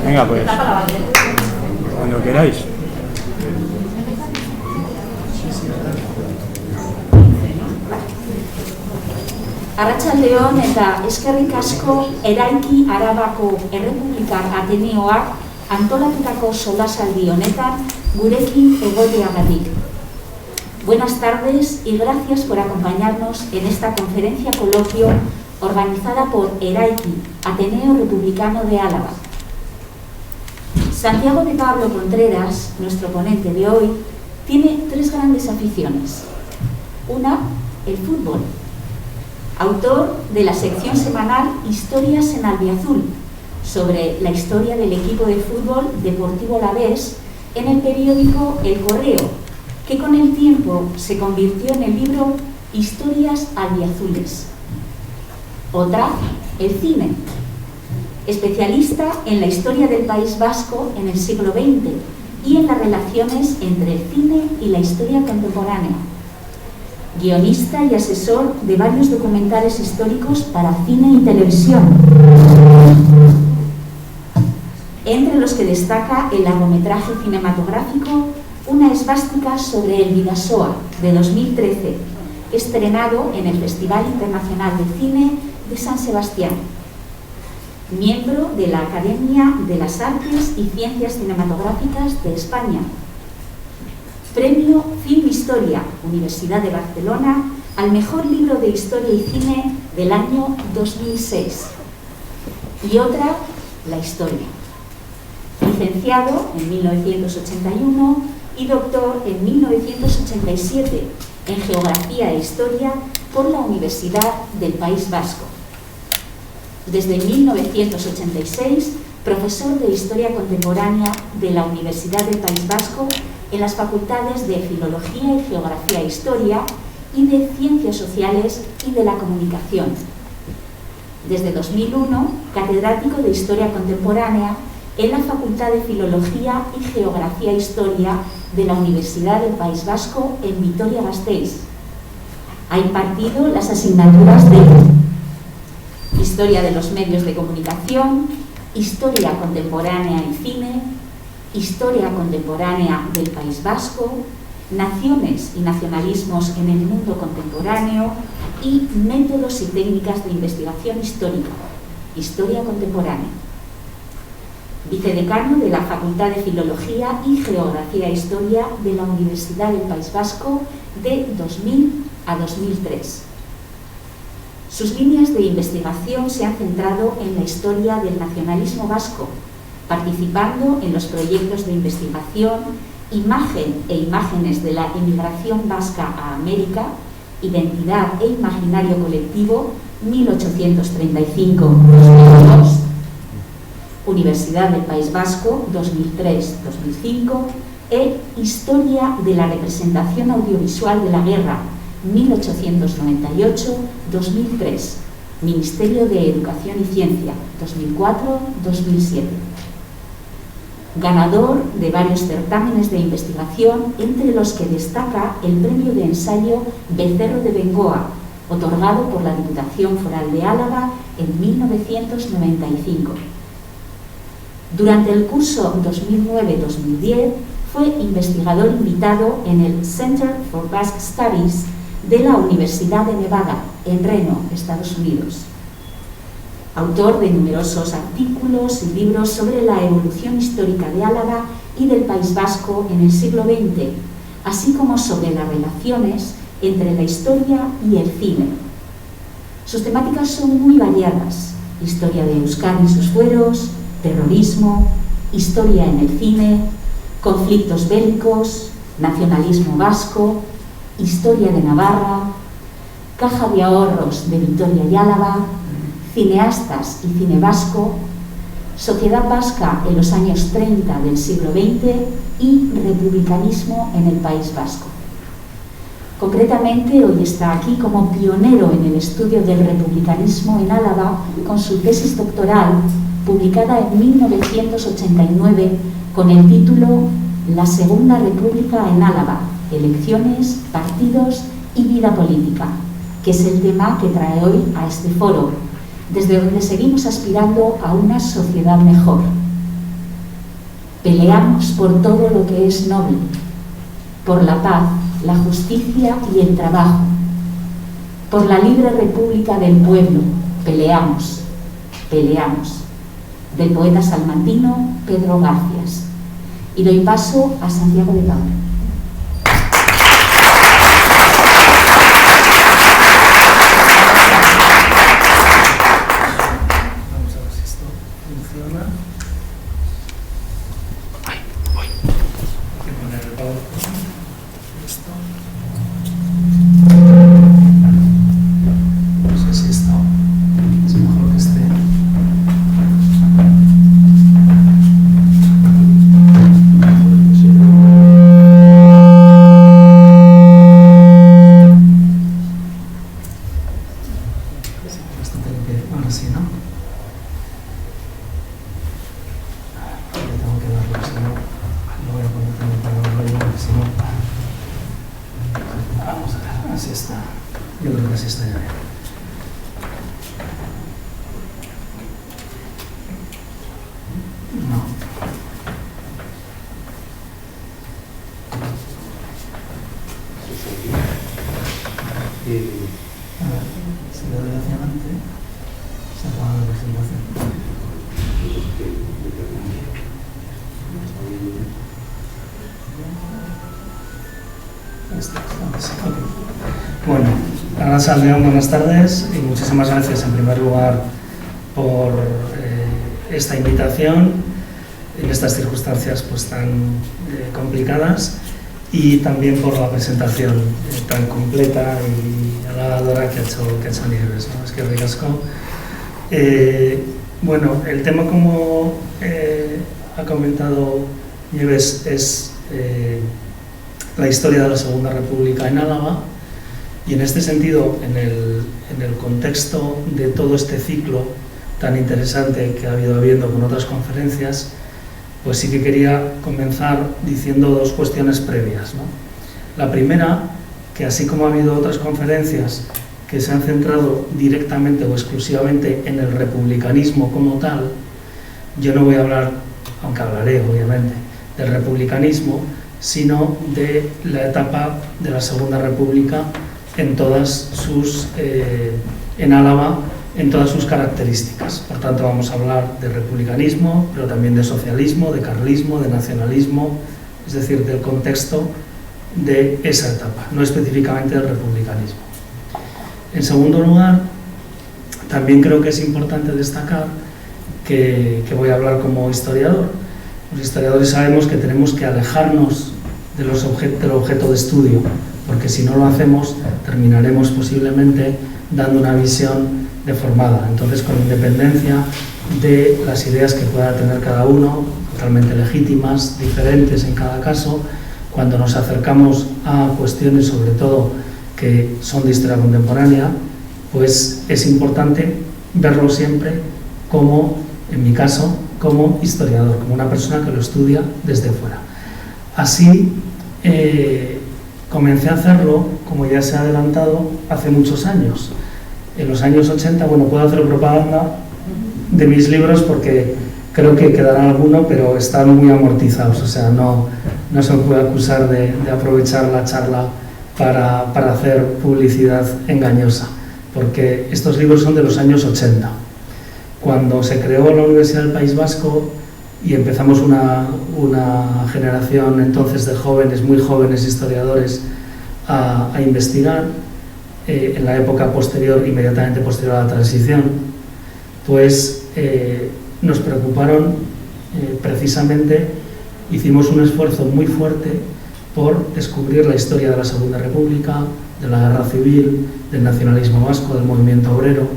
Venga, pues, cuando queráis. Arratsaldeon eta eskerrik asko Eraiki Arabako Errepublikar Ateneoak antolatutako solasaldi honetan gurekin egoteagatik. Buenas tardes y gracias por acompañarnos en esta conferencia coloquio organizada por Eraiki, Ateneo Republicano de Álava. Santiago de Pablo Contreras, nuestro ponente de hoy, tiene tres grandes aficiones. Una, el fútbol. Autor de la sección semanal Historias en Albiazul, sobre la historia del equipo de fútbol Deportivo Alavés en el periódico El Correo, que con el tiempo se convirtió en el libro Historias Albiazules. Otra, el cine. Especialista en la historia del País Vasco en el siglo XX y en las relaciones entre el cine y la historia contemporánea. Guionista y asesor de varios documentales históricos para cine y televisión, entre los que destaca el largometraje cinematográfico Una esvástica sobre el Bidasoa, de 2013, estrenado en el Festival Internacional de Cine de San Sebastián. Miembro de la Academia de las Artes y Ciencias Cinematográficas de España. Premio Film Historia, Universidad de Barcelona, al mejor libro de historia y cine del año 2006. Y otra, la historia. Licenciado en 1981 y doctor en 1987 en Geografía e Historia por la Universidad del País Vasco. Desde 1986, profesor de Historia Contemporánea de la Universidad del País Vasco en las facultades de Filología y Geografía e Historia y de Ciencias Sociales y de la Comunicación. Desde 2001, catedrático de Historia Contemporánea en la Facultad de Filología y Geografía e Historia de la Universidad del País Vasco en Vitoria-Gasteiz. Ha impartido las asignaturas de Historia de los Medios de Comunicación, Historia Contemporánea y Cine, Historia Contemporánea del País Vasco, Naciones y Nacionalismos en el Mundo Contemporáneo y Métodos y Técnicas de Investigación Histórica, Historia Contemporánea. Vicedecano de la Facultad de Filología y Geografía e Historia de la Universidad del País Vasco de 2000 a 2003. Sus líneas de investigación se han centrado en la historia del nacionalismo vasco, participando en los proyectos de investigación Imagen e imágenes de la inmigración vasca a América, Identidad e imaginario colectivo 1835-2002, Universidad del País Vasco 2003-2005 e Historia de la representación audiovisual de la guerra 1898-2003, Ministerio de Educación y Ciencia 2004-2007. Ganador de varios certámenes de investigación, entre los que destaca el premio de ensayo Becerro de Bengoa, otorgado por la Diputación Foral de Álava en 1995. Durante el curso 2009-2010 fue investigador invitado en el Center for Basque Studies de la Universidad de Nevada, en Reno, Estados Unidos. Autor de numerosos artículos y libros sobre la evolución histórica de Álava y del País Vasco en el siglo XX, así como sobre las relaciones entre la historia y el cine. Sus temáticas son muy variadas: historia de Euskadi y sus fueros, terrorismo, historia en el cine, conflictos bélicos, nacionalismo vasco, historia de Navarra, caja de ahorros de Vitoria y Álava, cineastas y cine vasco, sociedad vasca en los años 30 del siglo XX y republicanismo en el País Vasco. Concretamente, hoy está aquí como pionero en el estudio del republicanismo en Álava con su tesis doctoral, publicada en 1989 con el título La Segunda República en Álava, elecciones, partidos y vida política, que es el tema que trae hoy a este foro, desde donde seguimos aspirando a una sociedad mejor. Peleamos por todo lo que es noble, por la paz, la justicia y el trabajo, por la libre república del pueblo. Peleamos, peleamos. Del poeta salmantino Pedro Garcias. Y doy paso a Santiago de Pablo. Bueno, Arantxa León, buenas tardes y muchísimas gracias en primer lugar por esta invitación en estas circunstancias pues tan complicadas, y también por la presentación tan completa y halagadora que ha hecho Nieves, ¿no? Es que ricasco. Bueno, el tema, como ha comentado Nieves, es la historia de la Segunda República en Álava, y en este sentido, en el contexto de todo este ciclo tan interesante que ha habido con otras conferencias, pues sí que quería comenzar diciendo dos cuestiones previas, ¿no? La primera, que así como ha habido otras conferencias que se han centrado directamente o exclusivamente en el republicanismo como tal, yo no voy a hablar, aunque hablaré obviamente, del republicanismo, sino de la etapa de la Segunda República en todas sus, en Álava, en todas sus características. Por tanto, vamos a hablar de republicanismo, pero también de socialismo, de carlismo, de nacionalismo, es decir, del contexto de esa etapa, no específicamente del republicanismo. En segundo lugar, también creo que es importante destacar que voy a hablar como historiador. Los historiadores sabemos que tenemos que alejarnos del objeto de estudio, porque si no lo hacemos terminaremos posiblemente dando una visión deformada. Entonces, con independencia de las ideas que pueda tener cada uno, totalmente legítimas, diferentes en cada caso, cuando nos acercamos a cuestiones, sobre todo que son de historia contemporánea, pues es importante verlo siempre como, en mi caso, como historiador, como una persona que lo estudia desde fuera. Así, comencé a hacerlo, como ya se ha adelantado, hace muchos años. En los años 80, bueno, puedo hacer propaganda de mis libros porque creo que quedará alguno, pero están muy amortizados, o sea, no se me puede acusar de aprovechar la charla para hacer publicidad engañosa, porque estos libros son de los años 80. Cuando se creó la Universidad del País Vasco y empezamos una generación entonces de jóvenes, muy jóvenes historiadores, a investigar, en la época posterior, inmediatamente posterior a la transición, pues nos preocuparon, precisamente hicimos un esfuerzo muy fuerte por descubrir la historia de la Segunda República, de la Guerra Civil, del nacionalismo vasco, del movimiento obrero.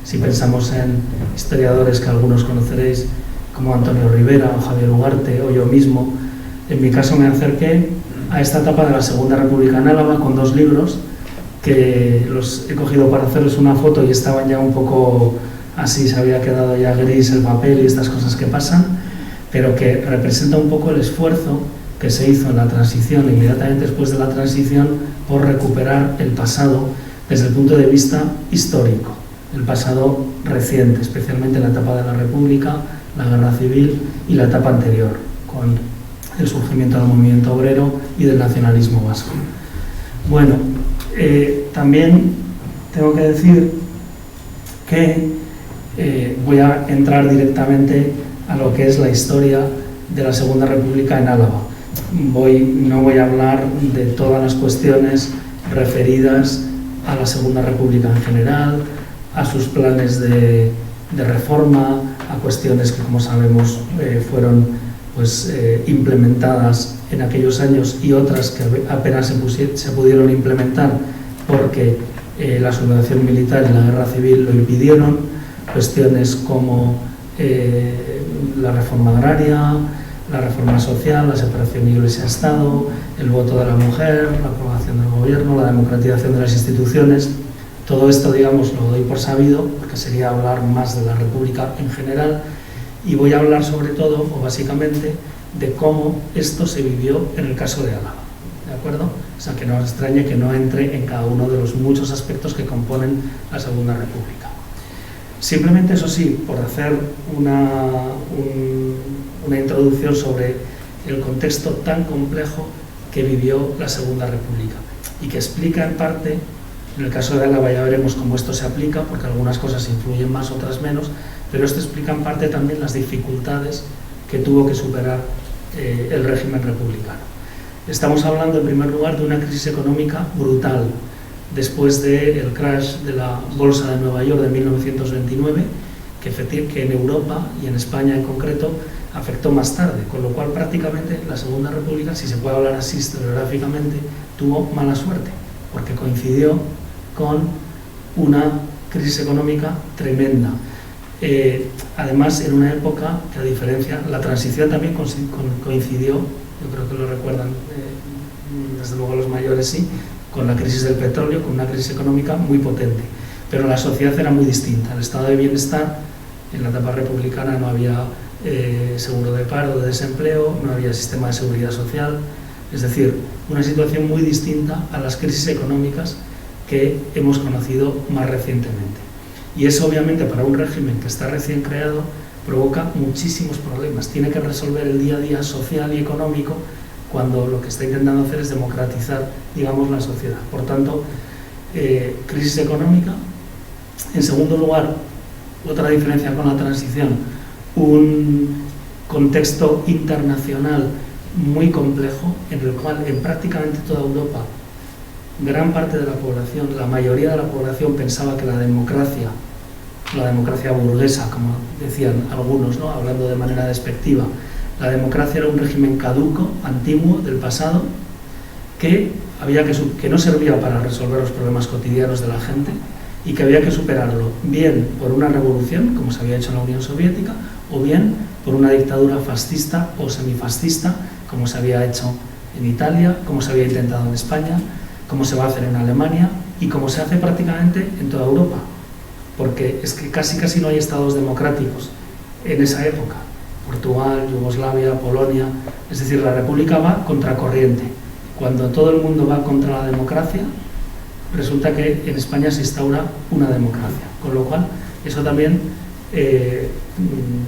Si pensamos en historiadores que algunos conoceréis, como Antonio Rivera o Javier Ugarte o yo mismo, en mi caso me acerqué a esta etapa de la Segunda República en Álava con dos libros que los he cogido para hacerles una foto y estaban ya un poco así, se había quedado ya gris el papel y estas cosas que pasan, pero que representa un poco el esfuerzo que se hizo en la transición, inmediatamente después de la transición, por recuperar el pasado desde el punto de vista histórico, el pasado reciente, especialmente la etapa de la República, la Guerra Civil y la etapa anterior, con el surgimiento del movimiento obrero y del nacionalismo vasco. Bueno, también tengo que decir que voy a entrar directamente a lo que es la historia de la Segunda República en Álava. No voy a hablar de todas las cuestiones referidas a la Segunda República en general, a sus planes de reforma, a cuestiones que, como sabemos, fueron implementadas en aquellos años y otras que apenas se pudieron implementar porque la sublevación militar y la guerra civil lo impidieron. Cuestiones como la reforma agraria, la reforma social, la separación Iglesia-Estado, el voto de la mujer, la aprobación del gobierno, la democratización de las instituciones. Todo esto, digamos, lo doy por sabido, porque sería hablar más de la República en general, y voy a hablar sobre todo, o básicamente, de cómo esto se vivió en el caso de Álava, ¿de acuerdo? O sea, que no os extrañe que no entre en cada uno de los muchos aspectos que componen la Segunda República. Simplemente, eso sí, por hacer una introducción sobre el contexto tan complejo que vivió la Segunda República y que explica en parte, en el caso de Álava ya veremos cómo esto se aplica, porque algunas cosas influyen más, otras menos, pero esto explica en parte también las dificultades que tuvo que superar el régimen republicano. Estamos hablando, en primer lugar, de una crisis económica brutal, después del crash de la Bolsa de Nueva York de 1929, que en Europa y en España en concreto afectó más tarde, con lo cual prácticamente la Segunda República, si se puede hablar así historiográficamente, tuvo mala suerte, porque coincidió con una crisis económica tremenda. Además, en una época que, a diferencia, la transición también coincidió, yo creo que lo recuerdan, desde luego los mayores sí, con la crisis del petróleo, con una crisis económica muy potente, pero la sociedad era muy distinta. El estado de bienestar, en la etapa republicana no había seguro de paro, de desempleo, no había sistema de seguridad social, es decir, una situación muy distinta a las crisis económicas que hemos conocido más recientemente. Y eso, obviamente, para un régimen que está recién creado, provoca muchísimos problemas. Tiene que resolver el día a día social y económico cuando lo que está intentando hacer es democratizar, digamos, la sociedad. Por tanto, crisis económica. En segundo lugar, otra diferencia con la transición, un contexto internacional muy complejo, en el cual en prácticamente toda Europa gran parte de la población, la mayoría de la población, pensaba que la democracia burguesa, como decían algunos, ¿no?, hablando de manera despectiva, la democracia era un régimen caduco, antiguo, del pasado, que no servía para resolver los problemas cotidianos de la gente y que había que superarlo, bien por una revolución, como se había hecho en la Unión Soviética, o bien por una dictadura fascista o semifascista, como se había hecho en Italia, como se había intentado en España, como se va a hacer en Alemania y como se hace prácticamente en toda Europa, porque es que casi no hay estados democráticos en esa época. Portugal, Yugoslavia, Polonia, es decir, la República va contracorriente. Cuando todo el mundo va contra la democracia, resulta que en España se instaura una democracia, con lo cual eso también,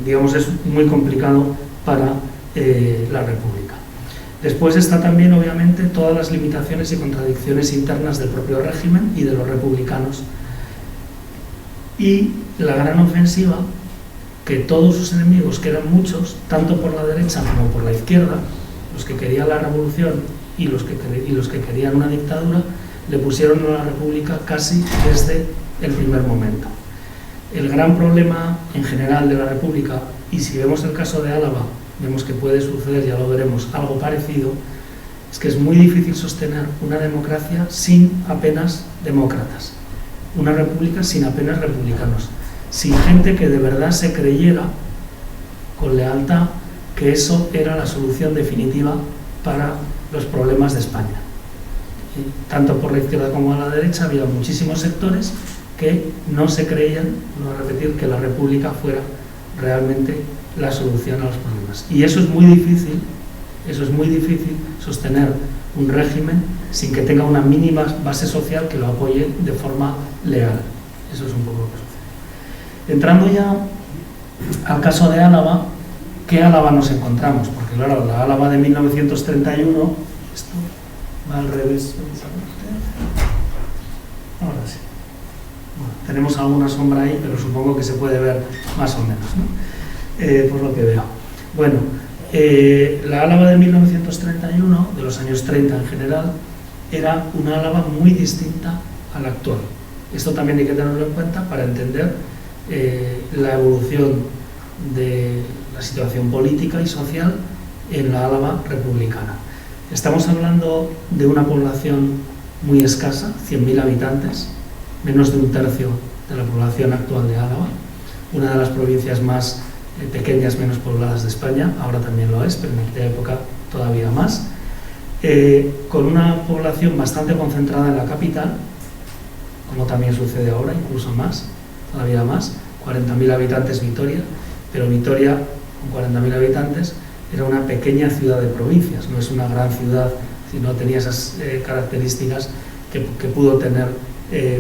digamos, es muy complicado para la República. Después está también, obviamente, todas las limitaciones y contradicciones internas del propio régimen y de los republicanos. Y la gran ofensiva que todos sus enemigos, que eran muchos, tanto por la derecha como por la izquierda, los que querían la revolución y los que querían una dictadura, le pusieron a la República casi desde el primer momento. El gran problema en general de la República, y si vemos el caso de Álava, vemos que puede suceder, ya lo veremos, algo parecido, es que es muy difícil sostener una democracia sin apenas demócratas, una república sin apenas republicanos, sin gente que de verdad se creyera con lealtad que eso era la solución definitiva para los problemas de España. Y tanto por la izquierda como a la derecha había muchísimos sectores que no se creían, no repetir, que la república fuera realmente la solución a los problemas. Y eso es muy difícil sostener un régimen sin que tenga una mínima base social que lo apoye de forma leal. Eso es un poco lo que sucede. Entrando ya al caso de Álava, ¿qué Álava nos encontramos? Porque claro, la Álava de 1931, esto va al revés. Ahora sí. Bueno, tenemos alguna sombra ahí, pero supongo que se puede ver más o menos, ¿no? Por lo que veo. Bueno, la Álava de 1931, de los años 30 en general, era una Álava muy distinta a la actual. Esto también hay que tenerlo en cuenta para entender la evolución de la situación política y social en la Álava republicana. Estamos hablando de una población muy escasa, 100.000 habitantes, menos de un tercio de la población actual de Álava, una de las provincias más pequeñas, menos pobladas de España, ahora también lo es, pero en aquella época todavía más, con una población bastante concentrada en la capital, como también sucede ahora, incluso más, todavía más, 40.000 habitantes Vitoria, pero Vitoria, con 40.000 habitantes, era una pequeña ciudad de provincias, no es una gran ciudad, sino tenía esas características que pudo tener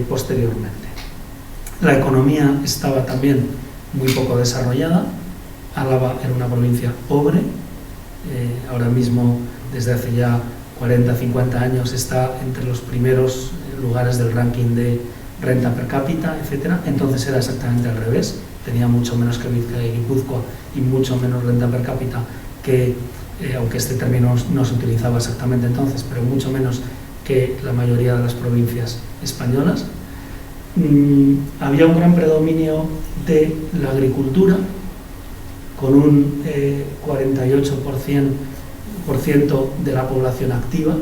posteriormente. La economía estaba también muy poco desarrollada. Álava era una provincia pobre, ahora mismo desde hace ya 40-50 años está entre los primeros lugares del ranking de renta per cápita, etcétera. Entonces era exactamente al revés, tenía mucho menos que Vizcaya y Guipúzcoa y mucho menos renta per cápita que, aunque este término no se utilizaba exactamente entonces, pero mucho menos que la mayoría de las provincias españolas. Había un gran predominio de la agricultura, con un 48% de la población activa.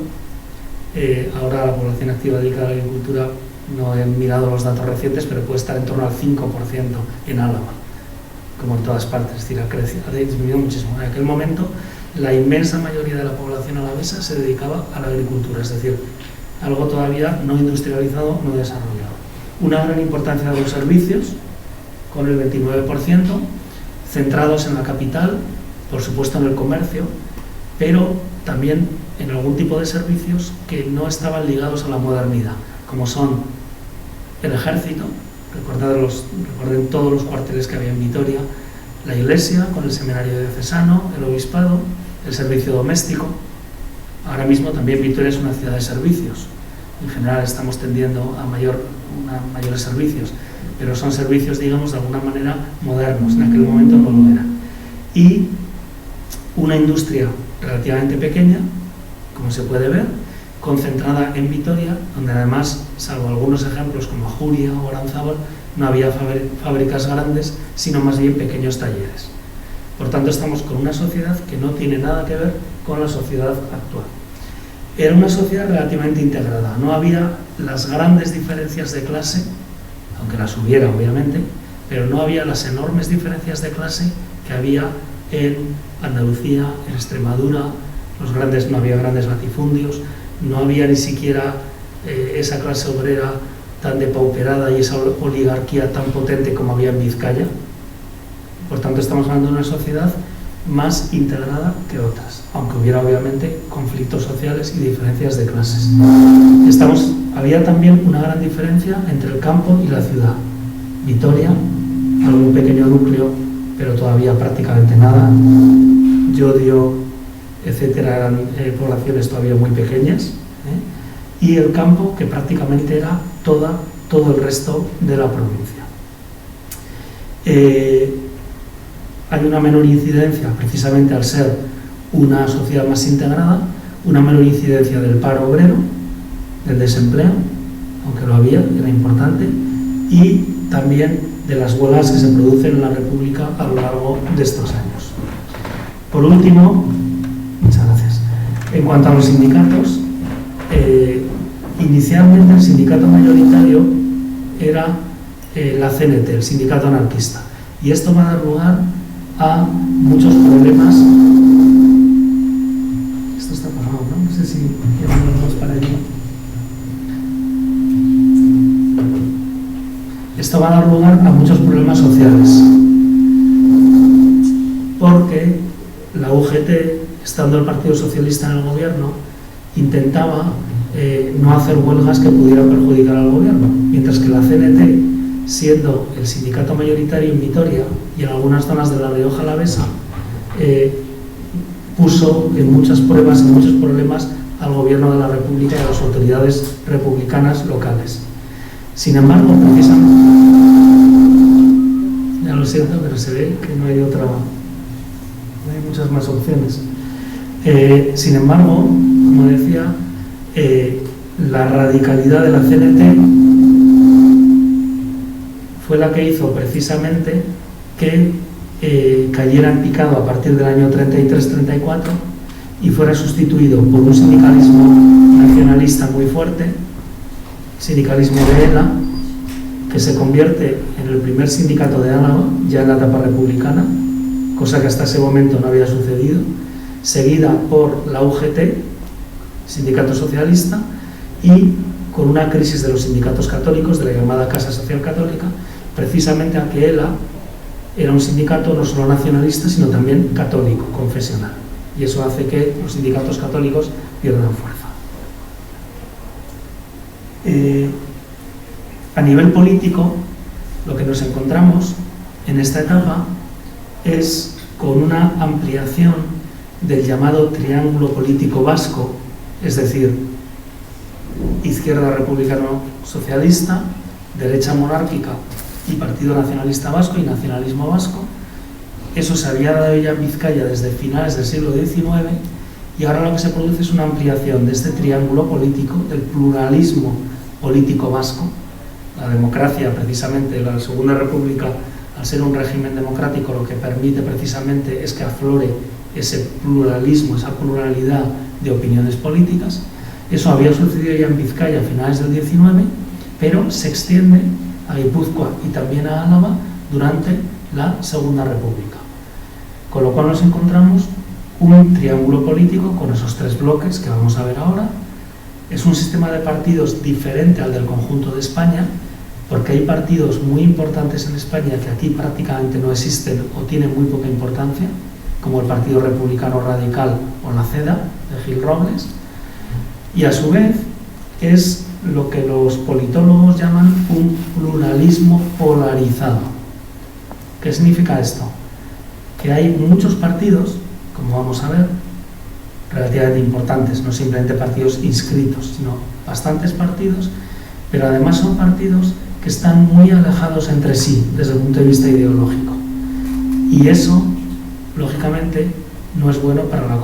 Ahora la población activa dedicada a la agricultura, no he mirado los datos recientes, pero puede estar en torno al 5% en Álava, como en todas partes, es decir, ha disminuido muchísimo. En aquel momento, la inmensa mayoría de la población alavesa se dedicaba a la agricultura, es decir, algo todavía no industrializado, no desarrollado. Una gran importancia de los servicios, con el 29%, centrados en la capital, por supuesto en el comercio, pero también en algún tipo de servicios que no estaban ligados a la modernidad, como son el ejército, recuerden todos los cuarteles que había en Vitoria, la iglesia con el seminario diocesano, el obispado, el servicio doméstico. Ahora mismo también Vitoria es una ciudad de servicios. En general estamos tendiendo a mayores servicios, pero son servicios, digamos, de alguna manera modernos. En aquel momento no lo eran. Y una industria relativamente pequeña, como se puede ver, concentrada en Vitoria, donde además, salvo algunos ejemplos como Ajuria o Aranzábal, no había fábricas grandes, sino más bien pequeños talleres. Por tanto, estamos con una sociedad que no tiene nada que ver con la sociedad actual. Era una sociedad relativamente integrada, no había las grandes diferencias de clase, aunque las hubiera obviamente, pero no había las enormes diferencias de clase que había en Andalucía, en Extremadura, no había grandes latifundios, no había ni siquiera esa clase obrera tan depauperada y esa oligarquía tan potente como había en Vizcaya. Por tanto, estamos hablando de una sociedad más integrada que otras, aunque hubiera obviamente conflictos sociales y diferencias de clases. Había también una gran diferencia entre el campo y la ciudad. Vitoria, algún pequeño núcleo, pero todavía prácticamente nada. Llodio, etcétera, eran poblaciones todavía muy pequeñas. Y el campo, que prácticamente era todo el resto de la provincia. Hay una menor incidencia, precisamente al ser una sociedad más integrada, una menor incidencia del paro obrero, del desempleo, aunque lo había, era importante, y también de las huelgas que se producen en la República a lo largo de estos años. Por último, muchas gracias. En cuanto a los sindicatos, inicialmente el sindicato mayoritario era la CNT, el sindicato anarquista, y esto va a dar lugar a muchos problemas. Esto está apagado, ¿no? No sé si llevamos para allí. Esto va a dar lugar a muchos problemas sociales, porque la UGT, estando el Partido Socialista en el gobierno, intentaba no hacer huelgas que pudieran perjudicar al gobierno, mientras que la CNT, siendo el sindicato mayoritario en Vitoria y en algunas zonas de la Rioja Alavesa, puso en muchas pruebas, en muchos problemas al gobierno de la República y a las autoridades republicanas locales. Sin embargo, precisamente, ya lo siento, pero se ve que no hay otra, no hay muchas más opciones. Sin embargo, como decía, la radicalidad de la CNT fue la que hizo precisamente que cayera en picado a partir del año 33-34 y fuera sustituido por un sindicalismo nacionalista muy fuerte, sindicalismo de ELA, que se convierte en el primer sindicato de Álava, ya en la etapa republicana, cosa que hasta ese momento no había sucedido, seguida por la UGT, sindicato socialista, y con una crisis de los sindicatos católicos, de la llamada Casa Social Católica, precisamente a que ELA era un sindicato no solo nacionalista, sino también católico, confesional. Y eso hace que los sindicatos católicos pierdan fuerza. A nivel político, lo que nos encontramos en esta etapa es con una ampliación del llamado triángulo político vasco, es decir, izquierda republicano-socialista, derecha monárquica y Partido Nacionalista Vasco y nacionalismo vasco. Eso se había dado ya en Vizcaya desde finales del siglo XIX y ahora lo que se produce es una ampliación de este triángulo político, del pluralismo político vasco. La democracia, precisamente, la Segunda República, al ser un régimen democrático, lo que permite precisamente es que aflore ese pluralismo, esa pluralidad de opiniones políticas. Eso había sucedido ya en Vizcaya a finales del XIX, pero se extiende a Guipúzcoa y también a Álava durante la Segunda República. Con lo cual nos encontramos un triángulo político con esos tres bloques que vamos a ver ahora. Es un sistema de partidos diferente al del conjunto de España, porque hay partidos muy importantes en España que aquí prácticamente no existen o tienen muy poca importancia, como el Partido Republicano Radical o la CEDA de Gil Robles, y a su vez es lo que los politólogos llaman un pluralismo polarizado. ¿Qué significa esto? Que hay muchos partidos, como vamos a ver, relativamente importantes, no simplemente partidos inscritos, sino bastantes partidos, pero además son partidos que están muy alejados entre sí desde el punto de vista ideológico. Y eso, lógicamente, no es bueno para la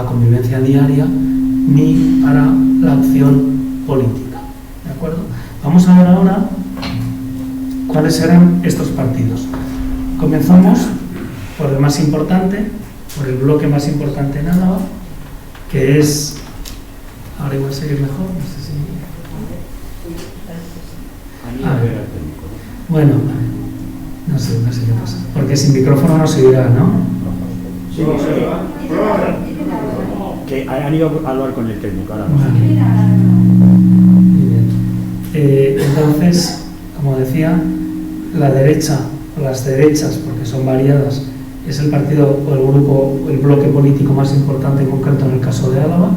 convivencia diaria ni para la acción política. ¿De acuerdo? Vamos a ver ahora cuáles eran estos partidos. Comenzamos por el más importante, por el bloque más importante en Álava, que es... Ahora igual seguir mejor, no sé si... Bueno, no sé qué pasa. Porque sin micrófono no se oirá, ¿no? Sí, sí. Que han ido a hablar con el técnico ahora. Muy bien. Entonces, como decía, la derecha, o las derechas, porque son variadas, es el partido o el grupo, el bloque político más importante en concreto en el caso de Álava.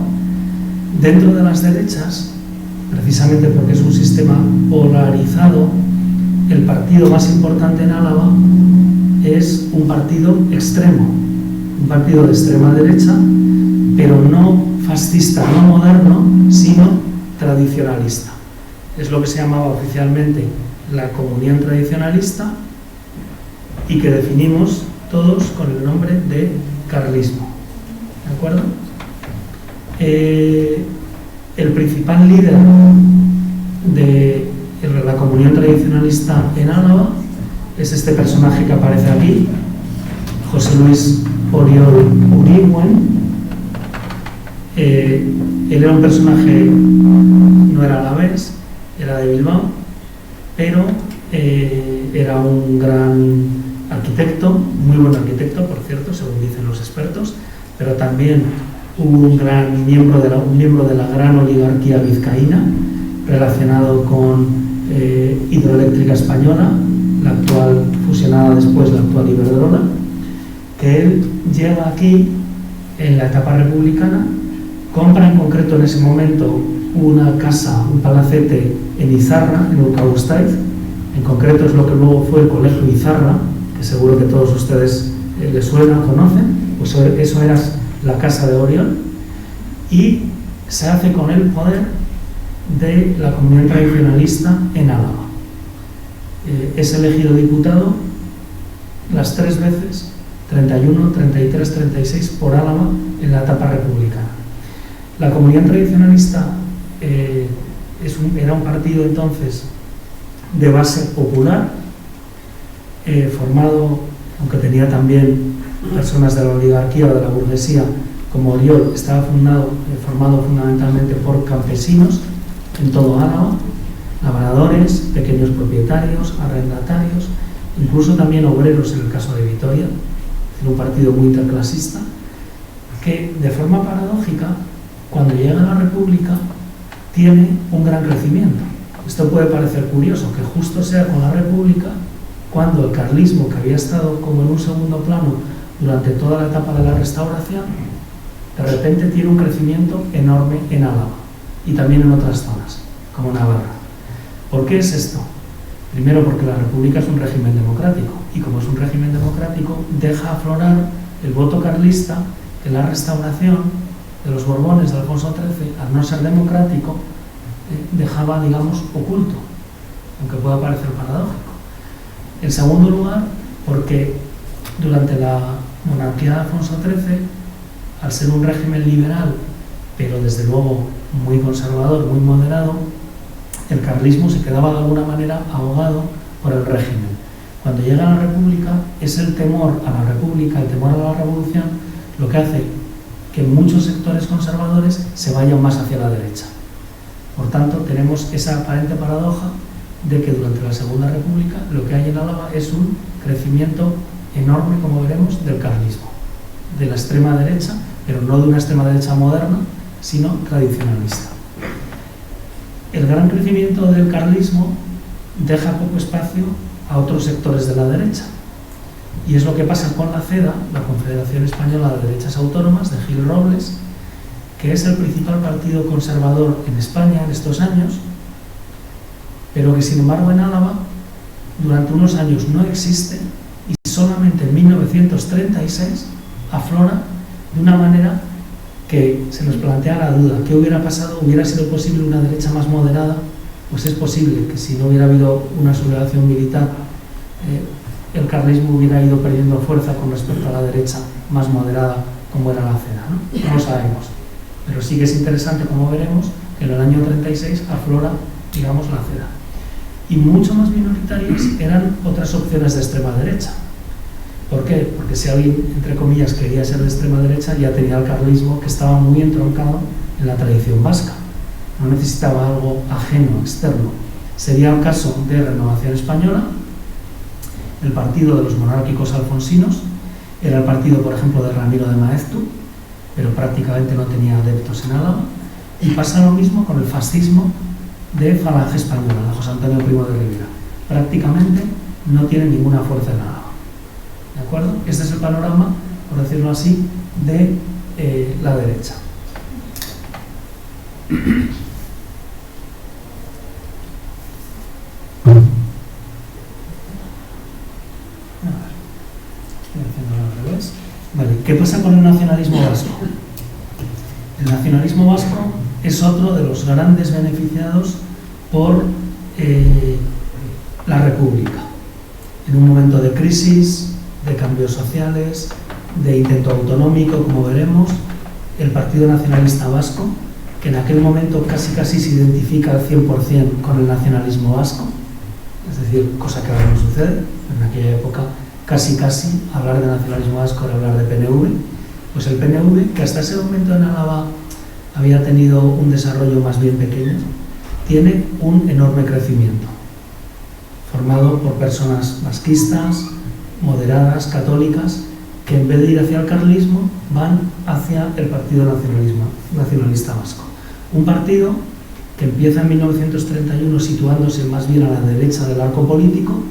Dentro de las derechas, precisamente porque es un sistema polarizado, el partido más importante en Álava es un partido extremo, un partido de extrema derecha, pero no fascista, no moderno, sino tradicionalista. Es lo que se llamaba oficialmente la Comunión Tradicionalista y que definimos todos con el nombre de carlismo. ¿De acuerdo? El principal líder de la Comunión Tradicionalista en Álava es este personaje que aparece aquí, José Luis Oriol Urigüen. Él era un personaje, no era alavés, era de Bilbao, pero era un gran arquitecto, muy buen arquitecto, por cierto, según dicen los expertos, pero también un miembro de la gran oligarquía vizcaína, relacionado con Hidroeléctrica Española, la actual, fusionada después, la actual Iberdrola, que él llega aquí en la etapa republicana, compra en concreto en ese momento una casa, un palacete en Izarra, en Urkabustaiz. En concreto es lo que luego fue el Colegio Izarra, que seguro que todos ustedes les suena, conocen, pues eso era la Casa de Oriol, y se hace con el poder de la comunidad tradicionalista en Álava. Es elegido diputado las 3 veces, 31, 33, 36, por Álava en la etapa republicana. La comunidad tradicionalista era un partido entonces de base popular, formado, aunque tenía también personas de la oligarquía o de la burguesía, como Oriol, estaba formado fundamentalmente por campesinos en todo Álava, labradores, pequeños propietarios, arrendatarios, incluso también obreros en el caso de Vitoria, un partido muy interclasista, que de forma paradójica, cuando llega a la República, tiene un gran crecimiento. Esto puede parecer curioso, que justo sea con la República cuando el carlismo, que había estado como en un segundo plano durante toda la etapa de la Restauración, de repente tiene un crecimiento enorme en Álava y también en otras zonas, como Navarra. ¿Por qué es esto? Primero, porque la República es un régimen democrático, y como es un régimen democrático, deja aflorar el voto carlista que la Restauración de los Borbones de Alfonso XIII, al no ser democrático, dejaba, digamos, oculto, aunque pueda parecer paradójico. En segundo lugar, porque durante la monarquía de Alfonso XIII, al ser un régimen liberal, pero desde luego muy conservador, muy moderado, el carlismo se quedaba de alguna manera ahogado por el régimen. Cuando llega a la República, es el temor a la República, el temor a la revolución, lo que hace que muchos sectores conservadores se vayan más hacia la derecha. Por tanto, tenemos esa aparente paradoja de que durante la Segunda República lo que hay en Álava es un crecimiento enorme, como veremos, del carlismo, de la extrema derecha, pero no de una extrema derecha moderna, sino tradicionalista. El gran crecimiento del carlismo deja poco espacio a otros sectores de la derecha. Y es lo que pasa con la CEDA, la Confederación Española de Derechas Autónomas, de Gil Robles, que es el principal partido conservador en España en estos años, pero que sin embargo en Álava durante unos años no existe, y solamente en 1936 aflora de una manera que se nos plantea la duda: ¿qué hubiera pasado? ¿Hubiera sido posible una derecha más moderada? Pues es posible que si no hubiera habido una sublevación militar, el carlismo hubiera ido perdiendo fuerza con respecto a la derecha más moderada como era la CEDA, ¿no? No lo sabemos, pero sí que es interesante, como veremos, que en el año 36 aflora, digamos, la CEDA. Y mucho más minoritarias eran otras opciones de extrema derecha. ¿Por qué? Porque si alguien, entre comillas, quería ser de extrema derecha, ya tenía el carlismo, que estaba muy entroncado en la tradición vasca. No necesitaba algo ajeno, externo. Sería el caso de Renovación Española, el partido de los monárquicos alfonsinos, era el partido, por ejemplo, de Ramiro de Maeztu, pero prácticamente no tenía adeptos en Álava, y pasa lo mismo con el fascismo de Falange Española, de José Antonio Primo de Rivera. Prácticamente no tiene ninguna fuerza en Álava. ¿De acuerdo? Este es el panorama, por decirlo así, de la derecha. Vale, ¿qué pasa con el nacionalismo vasco? El nacionalismo vasco es otro de los grandes beneficiados por la República. En un momento de crisis, de cambios sociales, de intento autonómico, como veremos, el Partido Nacionalista Vasco, que en aquel momento casi se identifica al 100% con el nacionalismo vasco, es decir, cosa que ahora no sucede, en aquella época casi hablar de nacionalismo vasco era hablar de PNV, pues el PNV, que hasta ese momento en Álava había tenido un desarrollo más bien pequeño, tiene un enorme crecimiento, formado por personas vasquistas, moderadas, católicas, que en vez de ir hacia el carlismo van hacia el Partido Nacionalista Vasco. Un partido que empieza en 1931 situándose más bien a la derecha del arco político,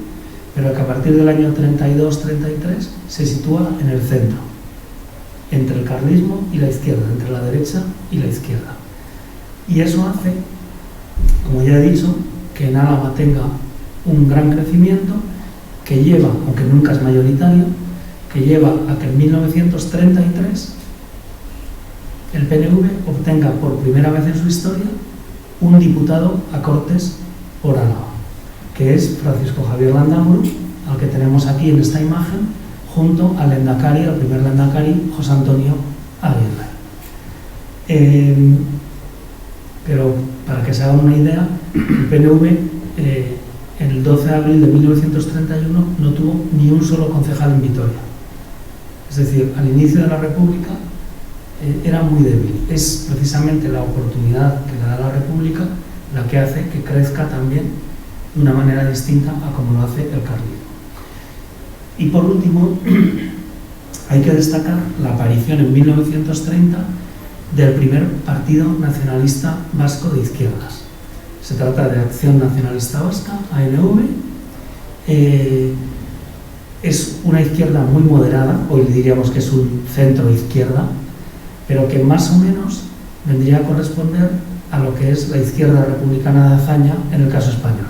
pero que a partir del año 32-33 se sitúa en el centro, entre el carlismo y la izquierda, entre la derecha y la izquierda. Y eso hace, como ya he dicho, que en Álava tenga un gran crecimiento, que lleva, aunque nunca es mayoritario, que lleva a que en 1933 el PNV obtenga por primera vez en su historia un diputado a Cortes por Álava, que es Francisco Javier Landaburu, al que tenemos aquí en esta imagen, junto al Lendakari, al primer Lendakari, José Antonio Aguirre. Pero para que se hagan una idea, el PNV en el 12 de abril de 1931 no tuvo ni un solo concejal en Vitoria. Es decir, al inicio de la República era muy débil. Es precisamente la oportunidad que le da la República la que hace que crezca también de una manera distinta a como lo hace el carlismo. Y por último, hay que destacar la aparición en 1930 del primer partido nacionalista vasco de izquierdas. Se trata de Acción Nacionalista Vasca, ANV. Es una izquierda muy moderada, hoy diríamos que es un centro-izquierda, pero que más o menos vendría a corresponder a lo que es la izquierda republicana de Azaña en el caso español.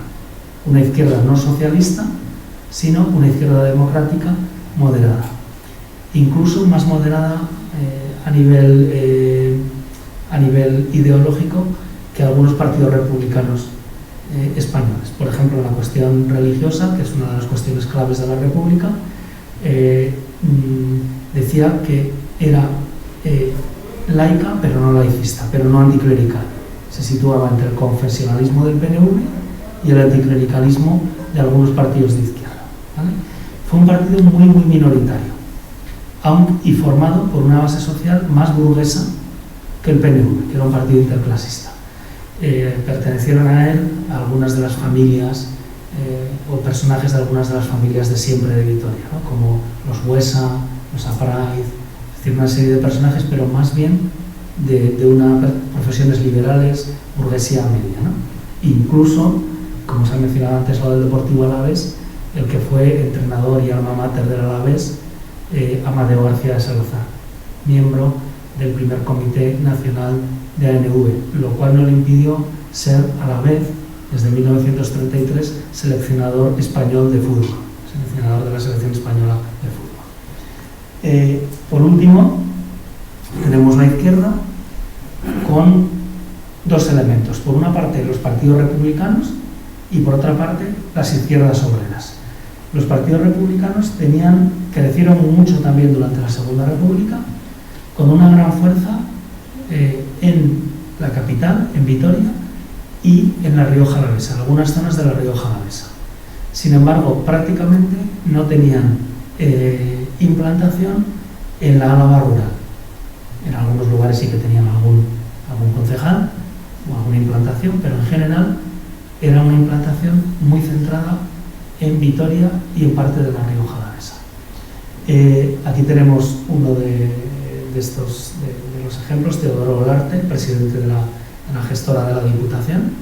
Una izquierda no socialista, sino una izquierda democrática moderada. Incluso más moderada a nivel ideológico que algunos partidos republicanos españoles. Por ejemplo, en la cuestión religiosa, que es una de las cuestiones claves de la República, decía que era laica, pero no laicista, pero no anticlerical. Se situaba entre el confesionalismo del PNV y el anticlericalismo de algunos partidos de izquierda, ¿vale? Fue un partido muy minoritario, y formado por una base social más burguesa que el PNV, que era un partido interclasista. Pertenecieron a él algunas de las familias o personajes de algunas de las familias de siempre de Vitoria, ¿no? Como los Buesa, los Apraiz, es decir, una serie de personajes, pero más bien de unas profesiones liberales, burguesía media, ¿no? Incluso, como se ha mencionado antes, lo del Deportivo Alavés, el que fue entrenador y alma mater del Alavés, Amadeo García de Salazar, miembro del primer Comité Nacional de ANV, lo cual no le impidió ser a la vez, desde 1933, seleccionador español de fútbol, seleccionador de la selección española de fútbol. Por último, tenemos la izquierda con dos elementos. Por una parte, los partidos republicanos y por otra parte, las izquierdas obreras. Los partidos republicanos crecieron mucho también durante la Segunda República, con una gran fuerza en la capital, en Vitoria, y en la Rioja Alavesa, en algunas zonas de la Rioja Alavesa. Sin embargo, prácticamente no tenían implantación en la Álava rural. En algunos lugares sí que tenían algún concejal o alguna implantación, pero en general era una implantación muy centrada en Vitoria y en parte de la Rioja Alavesa. Aquí tenemos uno de los ejemplos, Teodoro Olarte, presidente de la gestora de la Diputación,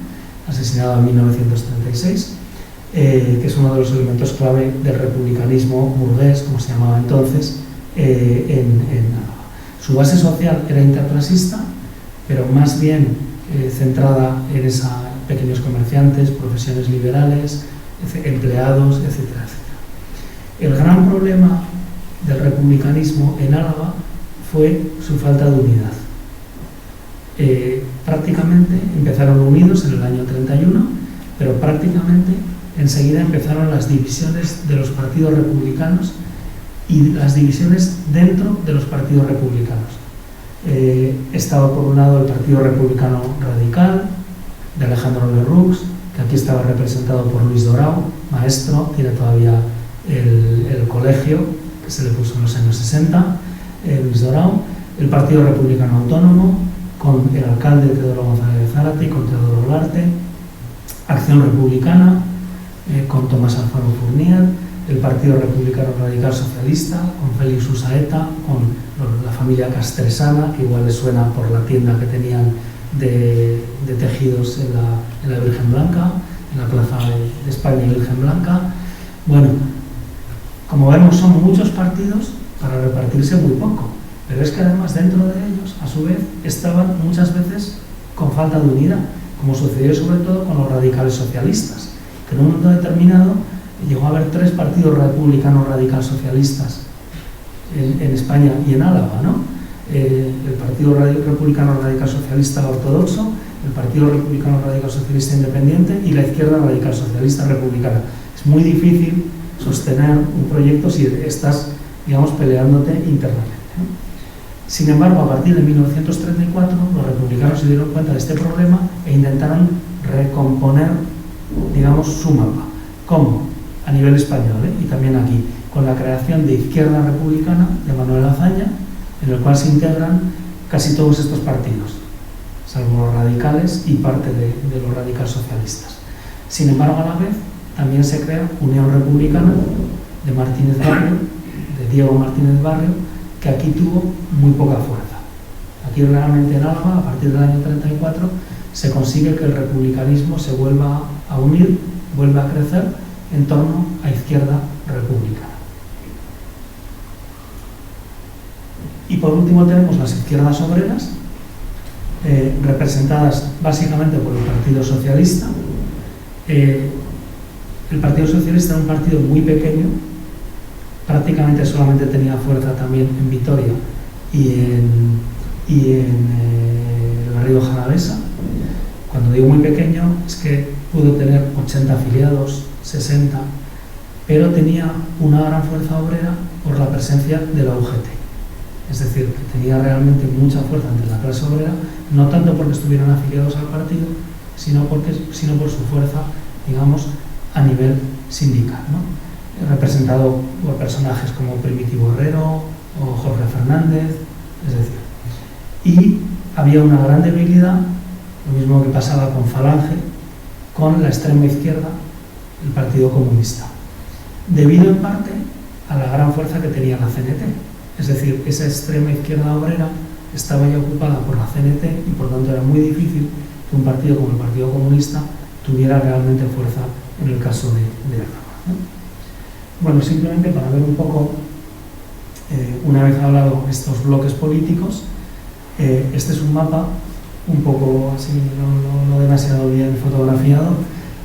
asesinado en 1936, que es uno de los elementos clave del republicanismo burgués, como se llamaba entonces, en Álava. Su base social era interclasista, pero más bien centrada en pequeños comerciantes, profesiones liberales, empleados, etcétera, etcétera. El gran problema del republicanismo en Álava fue su falta de unidad. Prácticamente empezaron unidos en el año 31, pero prácticamente enseguida empezaron las divisiones de los partidos republicanos y las divisiones dentro de los partidos republicanos. Estaba por un lado el Partido Republicano Radical, de Alejandro Lerroux, que aquí estaba representado por Luis Dorao, maestro, tiene todavía el colegio que se le puso en los años 60, Luis Dorao, el Partido Republicano Autónomo, con el alcalde Teodoro González de Zárate y con Teodoro Olarte, Acción Republicana, con Tomás Alfaro Fournier, el Partido Republicano Radical Socialista, con Félix Usaeta, con la familia Castresana, que igual les suena por la tienda que tenían de tejidos en la Virgen Blanca, en la Plaza de España Virgen Blanca. Bueno, como vemos, son muchos partidos para repartirse muy poco, pero es que además dentro de ellos, a su vez, estaban muchas veces con falta de unidad, como sucedió sobre todo con los radicales socialistas, que en un momento determinado llegó a haber 3 partidos republicanos radical socialistas en España y en Álava, ¿no? El Partido Republicano Radical Socialista Ortodoxo, el Partido Republicano Radical Socialista Independiente y la Izquierda Radical Socialista Republicana. Es muy difícil sostener un proyecto si estás, digamos, peleándote internamente, ¿no? Sin embargo, a partir de 1934, los republicanos se dieron cuenta de este problema e intentaron recomponer, digamos, su mapa. ¿Cómo? A nivel español, y también aquí, con la creación de Izquierda Republicana de Manuel Azaña, en el cual se integran casi todos estos partidos, salvo los radicales y parte de los radicales socialistas. Sin embargo, a la vez, también se crea Unión Republicana de Martínez Barrio, de Diego Martínez Barrio, que aquí tuvo muy poca fuerza. Aquí realmente en Álava, a partir del año 34, se consigue que el republicanismo se vuelva a unir, vuelva a crecer en torno a Izquierda Republicana. Y por último tenemos las izquierdas obreras, representadas básicamente por el Partido Socialista. El Partido Socialista era un partido muy pequeño, prácticamente solamente tenía fuerza también en Vitoria y en la Rioja Alavesa. Cuando digo muy pequeño es que pudo tener 80 afiliados, 60, pero tenía una gran fuerza obrera por la presencia de la UGT. Es decir, que tenía realmente mucha fuerza entre la clase obrera, no tanto porque estuvieran afiliados al partido, sino por su fuerza, digamos, a nivel sindical, ¿no? Representado por personajes como Primitivo Herrero o Jorge Fernández, es decir. Y había una gran debilidad, lo mismo que pasaba con Falange, con la extrema izquierda, el Partido Comunista, debido en parte a la gran fuerza que tenía la CNT. Es decir, esa extrema izquierda obrera estaba ya ocupada por la CNT y por tanto era muy difícil que un partido como el Partido Comunista tuviera realmente fuerza en el caso de Álava, ¿no? Bueno, simplemente para ver un poco, una vez hablado estos bloques políticos, este es un mapa un poco así, no demasiado bien fotografiado,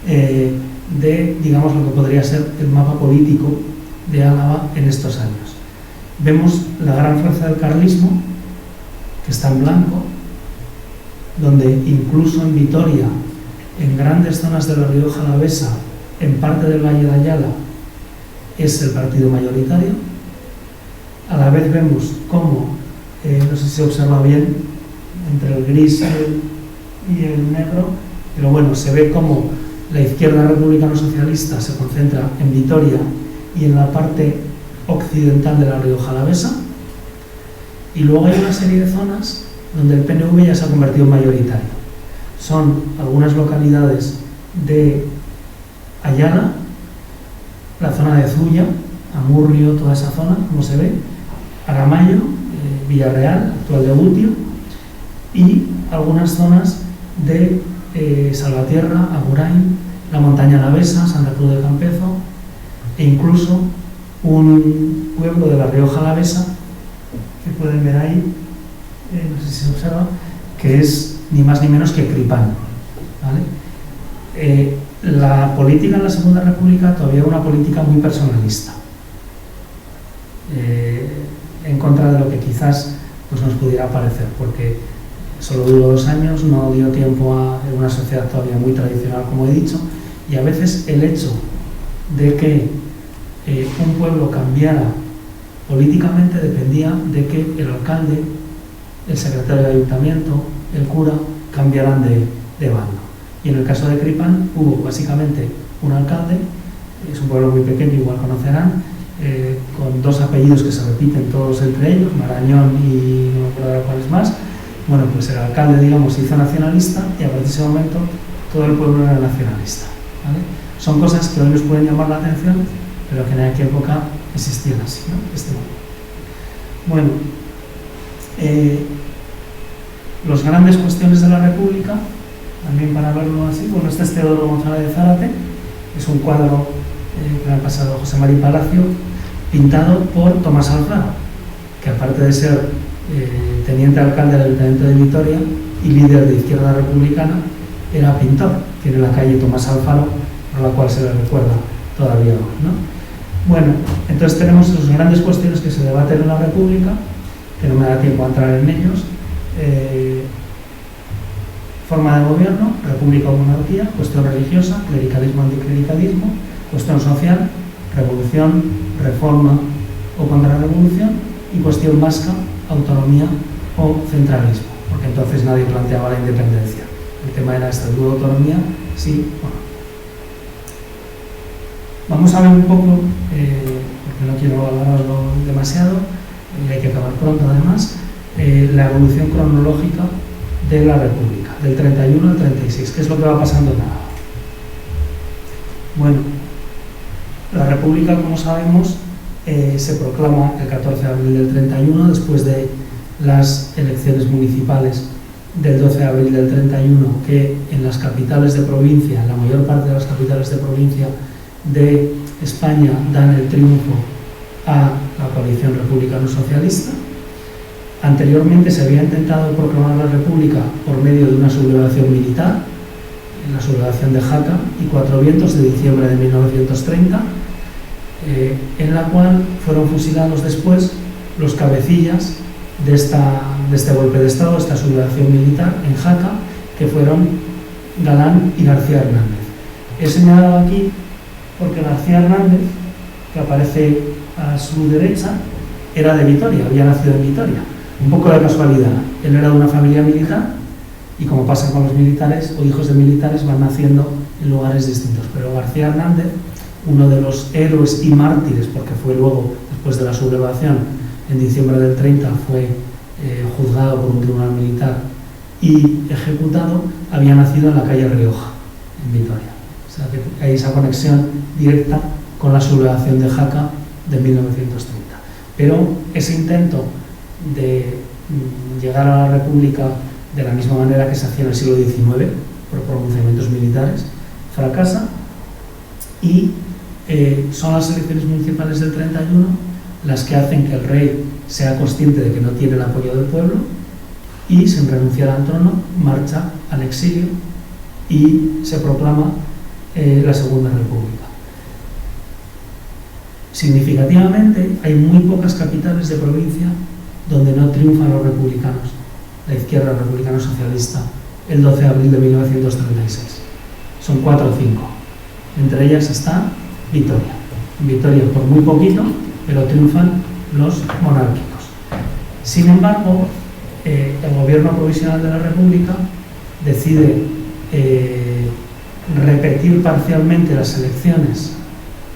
de, digamos, lo que podría ser el mapa político de Álava en estos años. Vemos la gran fuerza del carlismo, que está en blanco, donde incluso en Vitoria, en grandes zonas de la Rioja Alavesa, en parte del Valle de Ayala, es el partido mayoritario. A la vez vemos cómo, no sé si se observa bien, entre el gris y el negro, pero bueno, se ve cómo la izquierda republicano-socialista se concentra en Vitoria y en la parte occidental de la Rioja Alavesa, y luego hay una serie de zonas donde el PNV ya se ha convertido en mayoritario. Son algunas localidades de Ayala, la zona de Zuya, Amurrio, toda esa zona, como se ve, Aramayo, Villarreal, actual de Gutio, y algunas zonas de Salvatierra, Agurain, la montaña alavesa, Santa Cruz de Campezo, e incluso un pueblo de la Rioja Alavesa, que pueden ver ahí, no sé si se observa, que es ni más ni menos que Cripán, ¿vale? La política en la Segunda República todavía era una política muy personalista, en contra de lo que quizás pues, nos pudiera parecer, porque solo duró 2 años, no dio tiempo en una sociedad todavía muy tradicional, como he dicho, y a veces el hecho de que un pueblo cambiara políticamente dependía de que el alcalde, el secretario de ayuntamiento, el cura cambiaran de bando. Y en el caso de Cripán hubo básicamente un alcalde, es un pueblo muy pequeño, igual conocerán, con 2 apellidos que se repiten todos entre ellos, Marañón y no me acuerdo cuál es más. Bueno, pues el alcalde, digamos, se hizo nacionalista y a partir de ese momento todo el pueblo era nacionalista, ¿vale? Son cosas que hoy nos pueden llamar la atención, pero que en aquella época existían así, ¿no? Bueno, los grandes cuestiones de la República, también para verlo así, bueno, este es Teodoro González de Zárate, es un cuadro que me ha pasado José María Palacio, pintado por Tomás Alfaro, que aparte de ser teniente alcalde del Ayuntamiento de Vitoria y líder de Izquierda Republicana, era pintor. Tiene la calle Tomás Alfaro, por la cual se le recuerda todavía hoy, ¿no? Bueno, entonces tenemos esas grandes cuestiones que se debaten en la República, que no me da tiempo a entrar en ellos. Forma de gobierno, república o monarquía, cuestión religiosa, clericalismo, anticlericalismo, cuestión social, revolución, reforma o contrarrevolución, y cuestión vasca, autonomía o centralismo, porque entonces nadie planteaba la independencia. El tema era estatuto de autonomía, sí o no. Vamos a ver un poco, porque no quiero alargarlo demasiado, y hay que acabar pronto además, la evolución cronológica de la República, del 31 al 36, qué es lo que va pasando en Álava. Bueno, la República, como sabemos, se proclama el 14 de abril del 31, después de las elecciones municipales del 12 de abril del 31, que en las capitales de provincia, en la mayor parte de las capitales de provincia de España, dan el triunfo a la coalición republicano-socialista. Anteriormente se había intentado proclamar la República por medio de una sublevación militar, la sublevación de Jaca y Cuatro Vientos de diciembre de 1930, en la cual fueron fusilados después los cabecillas de este golpe de Estado, esta sublevación militar en Jaca, que fueron Galán y García Hernández. He señalado aquí porque García Hernández, que aparece a su derecha, era de Vitoria, había nacido en Vitoria. Un poco de casualidad, él era de una familia militar y, como pasa con los militares o hijos de militares, van naciendo en lugares distintos. Pero García Hernández, uno de los héroes y mártires, porque fue luego, después de la sublevación, en diciembre del 30, fue juzgado por un tribunal militar y ejecutado, había nacido en la calle Rioja, en Vitoria. O sea que hay esa conexión directa con la sublevación de Jaca de 1930. Pero ese intento de llegar a la República de la misma manera que se hacía en el siglo XIX, por pronunciamientos militares, fracasa, y son las elecciones municipales del 31 las que hacen que el rey sea consciente de que no tiene el apoyo del pueblo y, sin renunciar al trono, marcha al exilio y se proclama la Segunda República. Significativamente, hay muy pocas capitales de provincia donde no triunfan los republicanos, la izquierda republicano-socialista, el 12 de abril de 1936. Son 4 o 5. Entre ellas está Vitoria. En Vitoria, por muy poquito, pero triunfan los monárquicos. Sin embargo, el gobierno provisional de la República decide repetir parcialmente las elecciones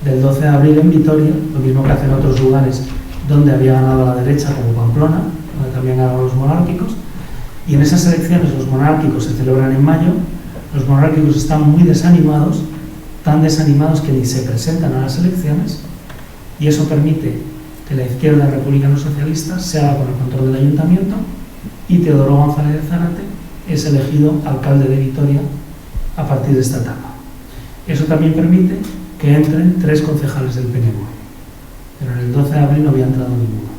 del 12 de abril en Vitoria, lo mismo que hacen otros lugares donde había ganado la derecha, como Pamplona, donde también ganaron los monárquicos, y en esas elecciones los monárquicos se celebran en mayo. Los monárquicos están muy desanimados, tan desanimados que ni se presentan a las elecciones, y eso permite que la izquierda republicano-socialista se haga con el control del ayuntamiento, y Teodoro González de Zárate es elegido alcalde de Vitoria a partir de esta etapa. Eso también permite que entren 3 concejales del PNV, pero en el 12 de abril no había entrado ninguno.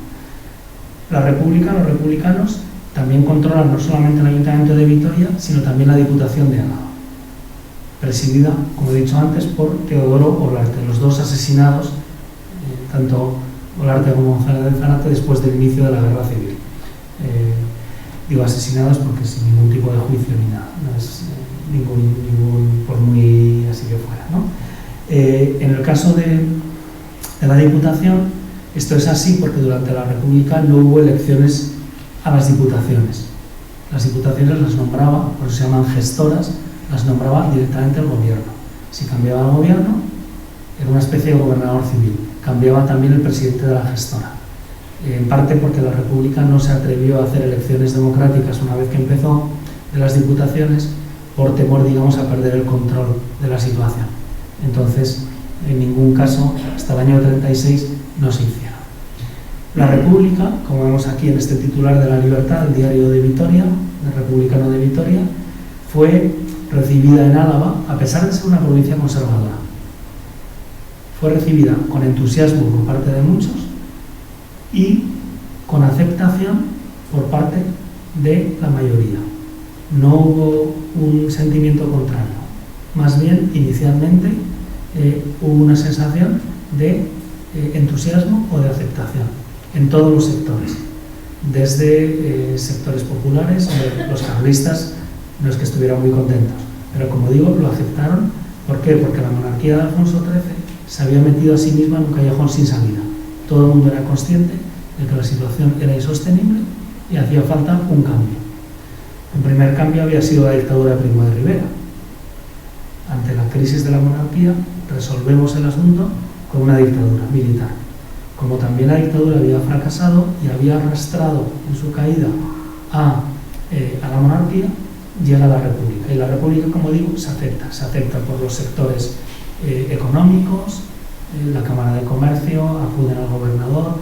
La República, los republicanos, también controlan no solamente el ayuntamiento de Vitoria, sino también la Diputación de Álava, presidida, como he dicho antes, por Teodoro Olarte, los 2 asesinados, tanto Olarte como González de Zárate, después del inicio de la Guerra Civil. Digo asesinados porque sin ningún tipo de juicio ni nada, no es ningún por muy así que fuera, ¿no? En el caso de la Diputación, esto es así porque durante la República no hubo elecciones a las diputaciones. Las diputaciones las nombraba, por eso se llaman gestoras, las nombraba directamente el gobierno. Si cambiaba el gobierno, era una especie de gobernador civil. Cambiaba también el presidente de la gestora. En parte porque la República no se atrevió a hacer elecciones democráticas una vez que empezó de las diputaciones, por temor, digamos, a perder el control de la situación. Entonces, en ningún caso, hasta el año 36, no se hicieron. La República, como vemos aquí en este titular de La Libertad, el diario de Vitoria, el republicano de Vitoria, fue recibida en Álava, a pesar de ser una provincia conservadora. Fue recibida con entusiasmo por parte de muchos y con aceptación por parte de la mayoría. No hubo un sentimiento contrario. Más bien, inicialmente, hubo una sensación de entusiasmo o de aceptación en todos los sectores, desde sectores populares, los carlistas no es que estuvieran muy contentos, pero como digo, lo aceptaron. ¿Por qué? Porque la monarquía de Alfonso XIII se había metido a sí misma en un callejón sin salida. Todo el mundo era consciente de que la situación era insostenible y hacía falta un cambio. El primer cambio había sido la dictadura de Primo de Rivera. Ante la crisis de la monarquía, resolvemos el asunto con una dictadura militar. Como también la dictadura había fracasado y había arrastrado en su caída a la monarquía, llega la República. Y la República, como digo, se acepta por los sectores económicos, la Cámara de Comercio, acuden al gobernador,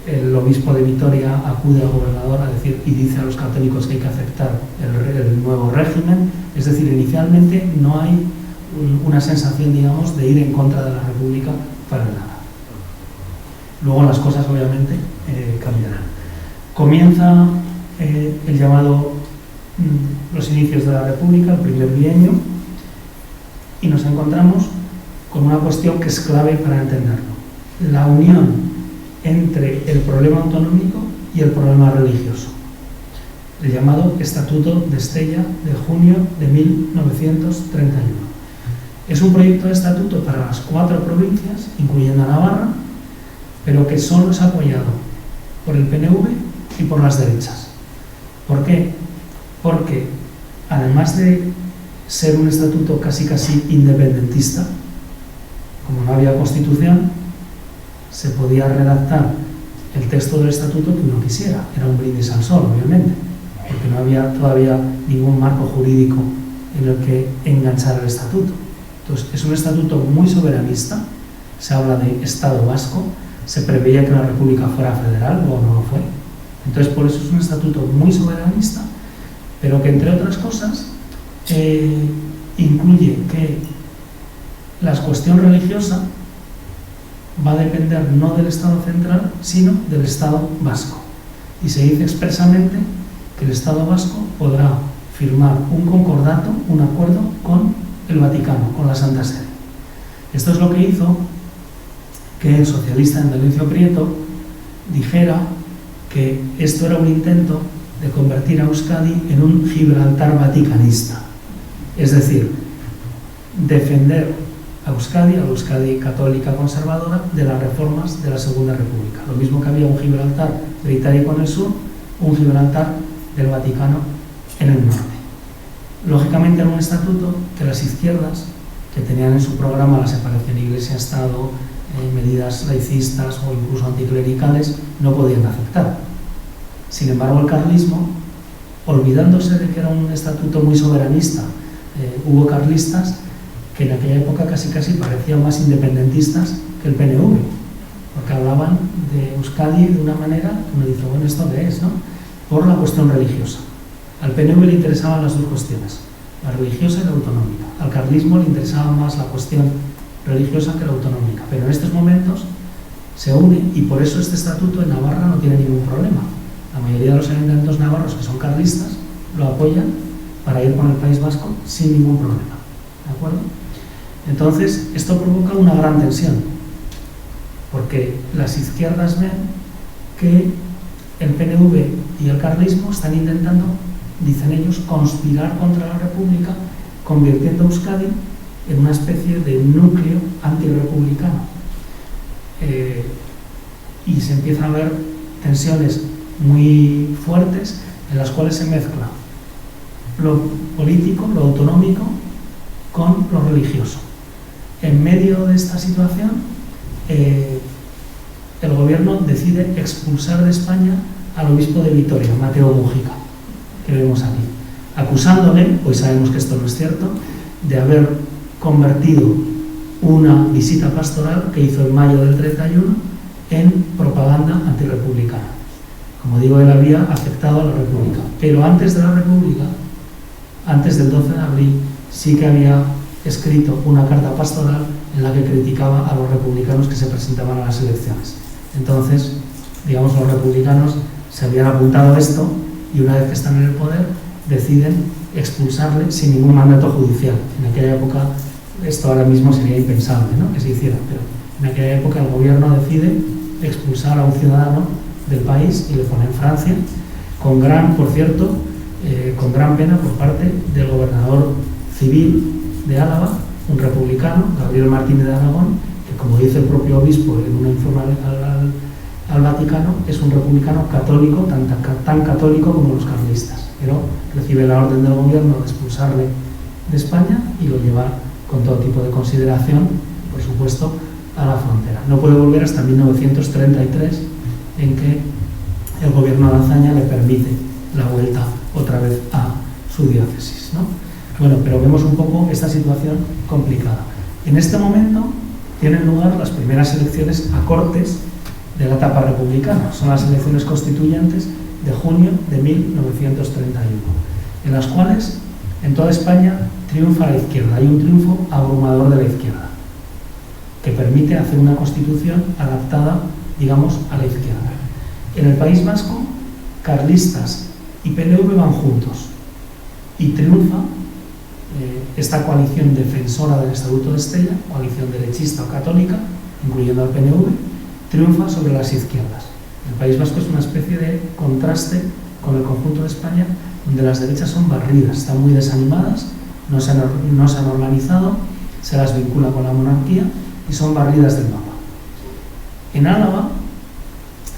el obispo de Vitoria acude al gobernador a decir y dice a los católicos que hay que aceptar el nuevo régimen. Es decir, inicialmente no hay una sensación, digamos, de ir en contra de la República para nada. Luego las cosas, obviamente, cambiarán. Comienza el llamado los inicios de la República, el primer bienio, y nos encontramos con una cuestión que es clave para entenderlo: la unión entre el problema autonómico y el problema religioso, el llamado Estatuto de Estella de junio de 1931. Es un proyecto de estatuto para las 4 provincias, incluyendo a Navarra, pero que solo es apoyado por el PNV y por las derechas. ¿Por qué? Porque además de ser un estatuto casi independentista, como no había constitución, se podía redactar el texto del estatuto que uno quisiera. Era un brindis al sol, obviamente, porque no había todavía ningún marco jurídico en el que enganchar el estatuto. Entonces, es un estatuto muy soberanista. Se habla de Estado vasco, se preveía que la República fuera federal, luego no lo fue. Entonces, por eso es un estatuto muy soberanista, pero que, entre otras cosas, incluye que la cuestión religiosa va a depender no del Estado central, sino del Estado vasco. Y se dice expresamente que el Estado vasco podrá firmar un concordato, un acuerdo con el Vaticano, con la Santa Sede. Esto es lo que hizo que el socialista Indelencio Prieto dijera que esto era un intento de convertir a Euskadi en un Gibraltar vaticanista. Es decir, defender a la Euskadi católica conservadora, de las reformas de la Segunda República. Lo mismo que había un Gibraltar británico en el sur, un Gibraltar del Vaticano en el norte. Lógicamente era un estatuto que las izquierdas, que tenían en su programa la separación Iglesia-Estado, medidas laicistas o incluso anticlericales, no podían aceptar. Sin embargo, el carlismo, olvidándose de que era un estatuto muy soberanista, hubo carlistas que en aquella época casi parecían más independentistas que el PNV, porque hablaban de Euskadi de una manera que uno dice, bueno, ¿esto qué es, no? Por la cuestión religiosa. Al PNV le interesaban las dos cuestiones, la religiosa y la autonómica. Al carlismo le interesaba más la cuestión religiosa que la autonómica, pero en estos momentos se une, y por eso este estatuto en Navarra no tiene ningún problema. La mayoría de los ayuntamientos navarros que son carlistas lo apoyan para ir con el País Vasco sin ningún problema. ¿De acuerdo? Entonces, esto provoca una gran tensión, porque las izquierdas ven que el PNV y el carlismo están intentando, dicen ellos, conspirar contra la República, convirtiendo a Euskadi en una especie de núcleo antirrepublicano. Y se empiezan a ver tensiones muy fuertes en las cuales se mezcla lo político, lo autonómico, con lo religioso. En medio de esta situación, el gobierno decide expulsar de España al obispo de Vitoria, Mateo Mujica, que vemos aquí, acusándole, pues sabemos que esto no es cierto, de haber convertido una visita pastoral que hizo en mayo del 31 en propaganda antirrepublicana. Como digo, él había aceptado a la República, pero antes de la República, antes del 12 de abril, sí que había escrito una carta pastoral en la que criticaba a los republicanos que se presentaban a las elecciones. Entonces, digamos, los republicanos se habían apuntado a esto y una vez que están en el poder deciden expulsarle sin ningún mandato judicial. En aquella época esto ahora mismo sería impensable, ¿no?, que se hiciera, pero En aquella época el gobierno decide expulsar a un ciudadano del país y le pone en Francia, con gran pena por parte del gobernador civil de Álava, un republicano, Gabriel Martínez de Aragón, que, como dice el propio obispo en una informe al Vaticano, es un republicano católico, tan católico como los carlistas, pero recibe la orden del gobierno de expulsarle de España y lo lleva con todo tipo de consideración, por supuesto, a la frontera. No puede volver hasta 1933, en que el gobierno de Azaña le permite la vuelta otra vez a su diócesis, ¿no? Bueno, pero vemos un poco esta situación complicada. En este momento tienen lugar las primeras elecciones a Cortes de la etapa republicana. Son las elecciones constituyentes de junio de 1931, en las cuales en toda España triunfa la izquierda. Hay un triunfo abrumador de la izquierda, que permite hacer una constitución adaptada, digamos, a la izquierda. En el País Vasco, carlistas y PNV van juntos y triunfa esta coalición defensora del Estatuto de Estella, coalición derechista o católica, incluyendo al PNV, triunfa sobre las izquierdas. El País Vasco es una especie de contraste con el conjunto de España, donde las derechas son barridas, están muy desanimadas, no se han organizado, se las vincula con la monarquía y son barridas del mapa. En Álava,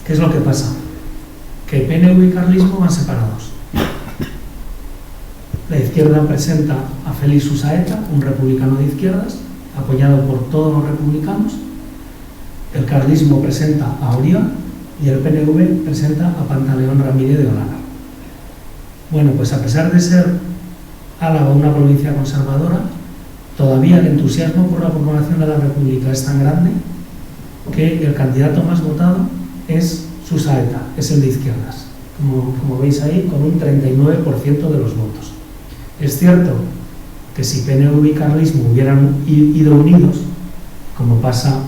¿qué es lo que pasa? Que PNV y carlismo van separados. La izquierda presenta a Félix Usaeta, un republicano de izquierdas, apoyado por todos los republicanos. El carlismo presenta a Oriol y el PNV presenta a Pantaleón Ramírez de Olana. Bueno, pues a pesar de ser Álava una provincia conservadora, todavía el entusiasmo por la proclamación de la República es tan grande que el candidato más votado es Usaeta, es el de izquierdas, como veis ahí, con un 39% de los votos. Es cierto que si PNV y carlismo hubieran ido unidos, como pasa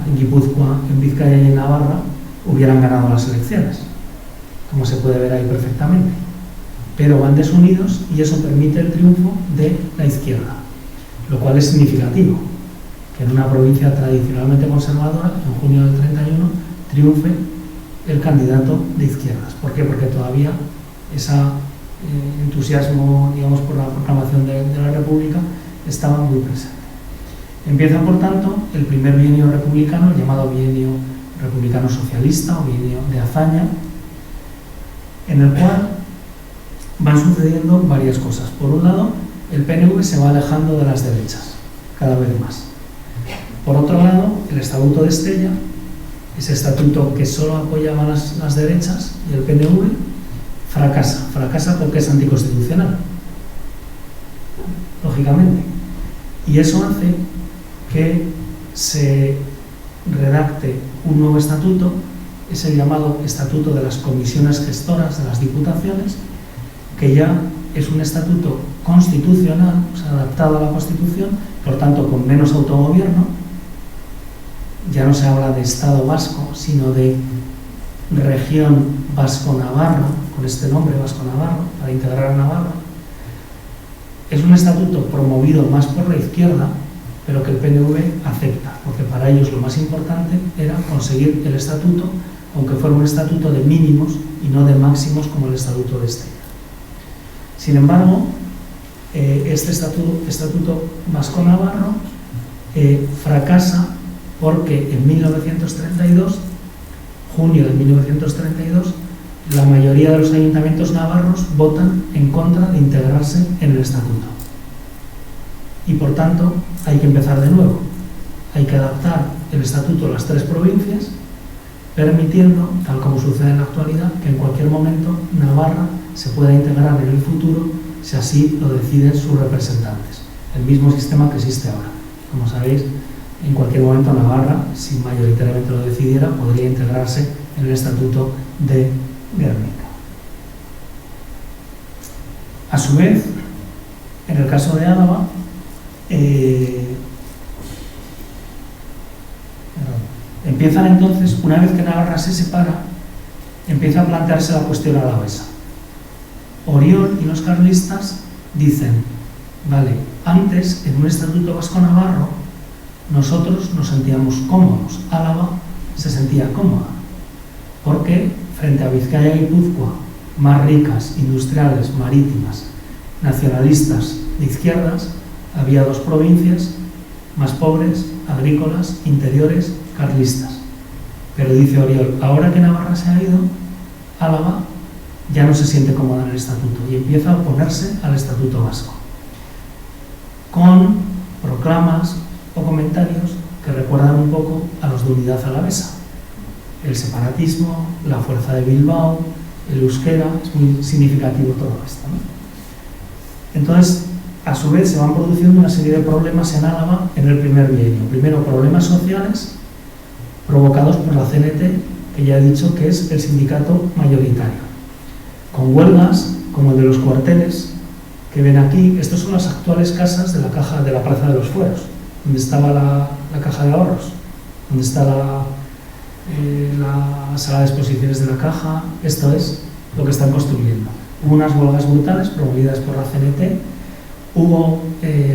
en Guipúzcoa, en Vizcaya y en Navarra, hubieran ganado las elecciones, como se puede ver ahí perfectamente. Pero van desunidos y eso permite el triunfo de la izquierda, lo cual es significativo, que en una provincia tradicionalmente conservadora, en junio del 31, triunfe el candidato de izquierdas. ¿Por qué? Porque todavía ese entusiasmo, digamos, por la proclamación de la República estaba muy presente. Empieza, por tanto, el primer bienio republicano, llamado bienio republicano socialista o bienio de Azaña, en el cual van sucediendo varias cosas. Por un lado, el PNV se va alejando de las derechas, cada vez más. Por otro lado, el Estatuto de Estella, ese estatuto que solo apoyaba las derechas, y el PNV, fracasa porque es anticonstitucional, lógicamente. Y eso hace que se redacte un nuevo estatuto, es el llamado Estatuto de las Comisiones Gestoras de las Diputaciones, que ya es un estatuto constitucional, o sea, adaptado a la Constitución, por tanto con menos autogobierno. Ya no se habla de Estado vasco, sino de región vasco-navarra, con este nombre vasco-navarro, para integrar a Navarra. Es un estatuto promovido más por la izquierda, pero que el PNV acepta, porque para ellos lo más importante era conseguir el estatuto, aunque fuera un estatuto de mínimos y no de máximos como el Estatuto de Estella. Sin embargo, este estatuto vasco-navarro fracasa porque en 1932, junio de 1932, la mayoría de los ayuntamientos navarros votan en contra de integrarse en el estatuto. Y por tanto, hay que empezar de nuevo. Hay que adaptar el estatuto a las tres provincias, permitiendo, tal como sucede en la actualidad, que en cualquier momento Navarra se pueda integrar en el futuro, si así lo deciden sus representantes. El mismo sistema que existe ahora. Como sabéis, en cualquier momento Navarra, si mayoritariamente lo decidiera, podría integrarse en el Estatuto de Guernica. A su vez, en el caso de Álava, empiezan entonces, una vez que Navarra se separa, empieza a plantearse la cuestión alavesa. Oriol y los carlistas dicen, vale, antes en un estatuto vasco-navarro nosotros nos sentíamos cómodos. Álava se sentía cómoda, porque frente a Vizcaya y Guipúzcoa, más ricas, industriales, marítimas, nacionalistas de izquierdas, había dos provincias más pobres, agrícolas, interiores, carlistas. Pero dice Oriol, ahora que Navarra se ha ido, Álava ya no se siente cómoda en el estatuto y empieza a oponerse al estatuto vasco, con proclamas o comentarios que recuerdan un poco a los de Unidad Alavesa. El separatismo, la fuerza de Bilbao, el euskera, es muy significativo todo esto, ¿no? Entonces, a su vez, se van produciendo una serie de problemas en Álava en el primer bienio. Primero, problemas sociales provocados por la CNT, que ya he dicho que es el sindicato mayoritario, con huelgas como el de los cuarteles que ven aquí. Estas son las actuales casas de la caja de la Plaza de los Fueros, donde estaba la caja de ahorros, donde está la sala de exposiciones de la caja. Esto es lo que están construyendo. Hubo unas huelgas brutales promovidas por la CNT, hubo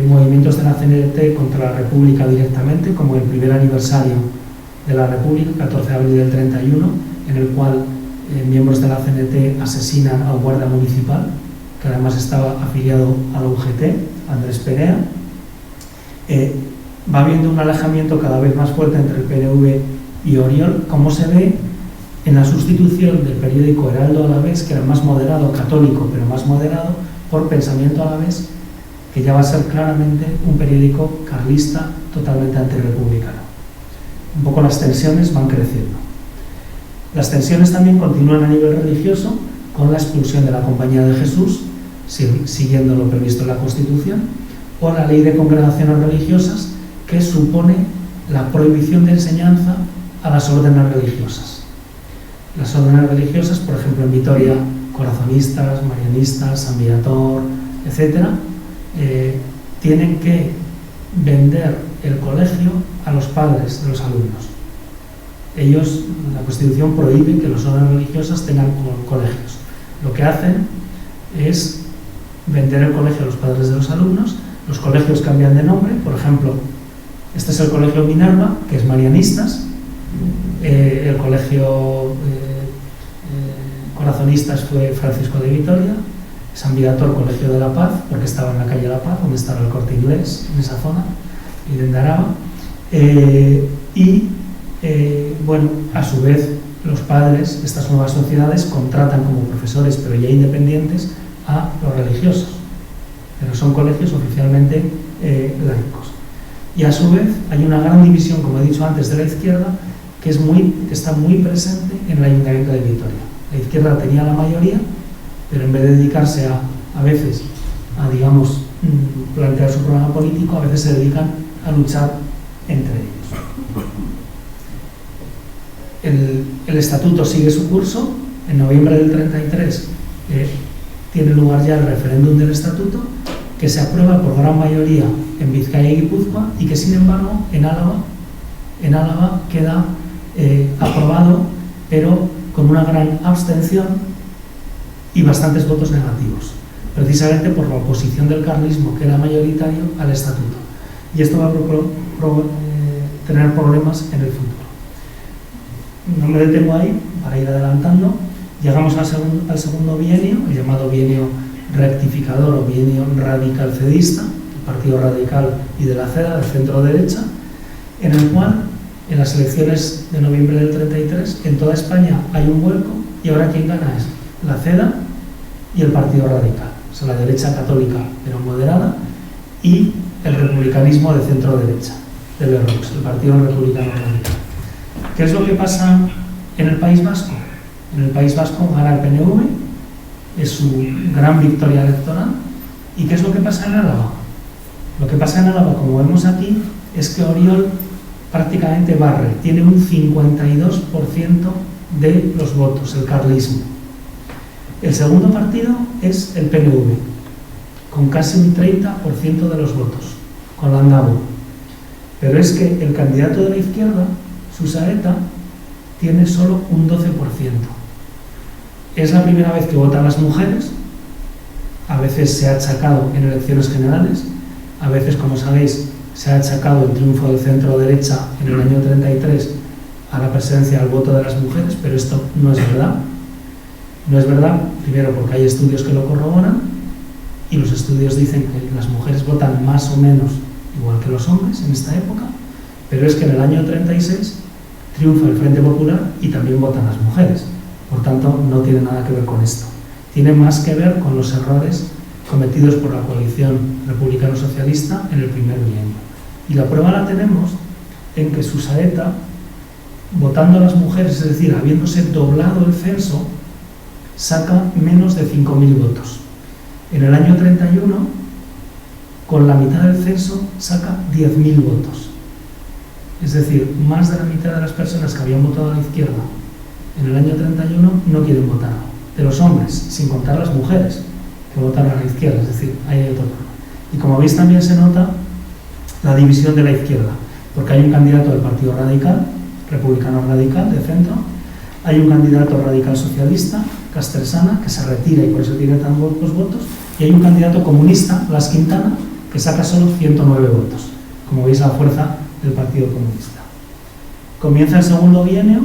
movimientos de la CNT contra la República directamente, como el primer aniversario de la República, 14 de abril del 31, en el cual miembros de la CNT asesinan a un guardia municipal, que además estaba afiliado a la UGT, Andrés Perea. Va habiendo un alejamiento cada vez más fuerte entre el PNV y Oriol, como se ve en la sustitución del periódico Heraldo Alavés, que era más moderado, católico, pero más moderado, por Pensamiento Alavés, que ya va a ser claramente un periódico carlista totalmente antirrepublicano. Un poco las tensiones van creciendo. Las tensiones también continúan a nivel religioso, con la expulsión de la Compañía de Jesús, siguiendo lo previsto en la Constitución, o la Ley de Congregaciones Religiosas, que supone la prohibición de enseñanza a las órdenes religiosas. Las órdenes religiosas, por ejemplo en Vitoria, corazonistas, marianistas, San Viator, etc., tienen que vender el colegio a los padres de los alumnos. Ellos, la Constitución prohíbe que las órdenes religiosas tengan colegios. Lo que hacen es vender el colegio a los padres de los alumnos. Los colegios cambian de nombre. Por ejemplo, este es el colegio Minerva, que es marianistas. El colegio corazonistas fue Francisco de Vitoria. San Viator, Colegio de la Paz, porque estaba en la calle La Paz, donde estaba el Corte Inglés, en esa zona, y de Endaraba. Bueno, a su vez, los padres, estas nuevas sociedades, contratan como profesores, pero ya independientes, a los religiosos. Pero son colegios oficialmente laicos. Y a su vez, hay una gran división, como he dicho antes, de la izquierda, que está muy presente en el Ayuntamiento de Vitoria. La izquierda tenía la mayoría, pero en vez de dedicarse a veces a, digamos, plantear su programa político, a veces se dedican a luchar entre ellos. El estatuto sigue su curso. En noviembre del 33 tiene lugar ya el referéndum del estatuto, que se aprueba por gran mayoría en Vizcaya y Guipúzcoa, y que sin embargo en Álava queda aprobado, pero con una gran abstención y bastantes votos negativos, precisamente por la oposición del carlismo, que era mayoritario, al estatuto. Y esto va a tener problemas en el futuro. No me detengo ahí, para ir adelantando. Llegamos al segundo bienio, el llamado bienio rectificador o bienio radical cedista, el Partido Radical y de la CEDA, del centro derecha, en el cual, en las elecciones de noviembre del 33, en toda España hay un vuelco, y ahora quien gana es la CEDA y el Partido Radical, o sea, la derecha católica pero moderada, y el republicanismo de centro derecha, de Lerroux, el Partido Republicano Radical. ¿Qué es lo que pasa en el País Vasco? En el País Vasco gana el PNV, es su gran victoria electoral. ¿Y qué es lo que pasa en Álava? Lo que pasa en Álava, como vemos aquí, es que Oriol prácticamente barre, tiene un 52% de los votos, el carlismo. El segundo partido es el PNV, con casi un 30% de los votos, con Landabo. Pero es que el candidato de la izquierda, Susaeta, tiene solo un 12%. Es la primera vez que votan las mujeres. A veces se ha achacado en elecciones generales, a veces, como sabéis, se ha achacado el triunfo del centro-derecha en el año 33 a la presencia del voto de las mujeres, pero esto no es verdad. No es verdad, primero porque hay estudios que lo corroboran, y los estudios dicen que las mujeres votan más o menos igual que los hombres en esta época, pero es que en el año 36 triunfa el Frente Popular y también votan las mujeres. Por tanto, no tiene nada que ver con esto. Tiene más que ver con los errores cometidos por la coalición republicano-socialista en el primer bienio. Y la prueba la tenemos en que Susaeta, votando a las mujeres, es decir, habiéndose doblado el censo, saca menos de 5.000 votos. En el año 31, con la mitad del censo, saca 10.000 votos. Es decir, más de la mitad de las personas que habían votado a la izquierda en el año 31 no quieren votar. De los hombres, sin contar las mujeres que votaron a la izquierda, es decir, ahí hay otro problema. Y como veis, también se nota la división de la izquierda, porque hay un candidato del Partido Radical, republicano radical, de centro, hay un candidato radical socialista, Castresana, que se retira y por eso tiene tan pocos votos, y hay un candidato comunista, Blas Quintana, que saca solo 109 votos. Como veis, la fuerza del Partido Comunista. Comienza el segundo bienio,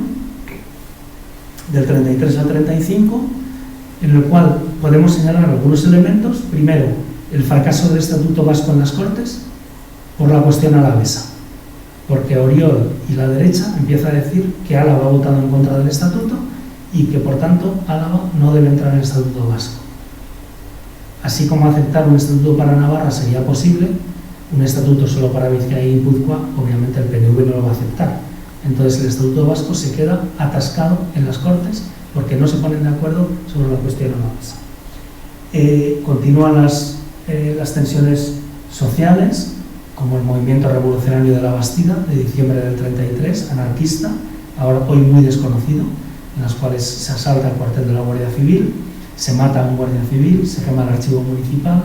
del 33 al 35, en el cual podemos señalar algunos elementos. Primero, el fracaso del Estatuto Vasco en las Cortes por la cuestión alavesa, porque Oriol y la derecha empieza a decir que Álava ha votado en contra del Estatuto y que, por tanto, Álava no debe entrar en el Estatuto Vasco. Así como aceptar un estatuto para Navarra sería posible, un estatuto solo para Vizcaya y Guipúzcoa, obviamente el PNV no lo va a aceptar. Entonces el Estatuto Vasco se queda atascado en las Cortes porque no se ponen de acuerdo sobre la cuestión alavesa. Continúan las tensiones sociales, como el movimiento revolucionario de la Bastida de diciembre del 33, anarquista, ahora hoy muy desconocido, en las cuales se asalta el cuartel de la Guardia Civil, se mata a un guardia civil, se quema el archivo municipal.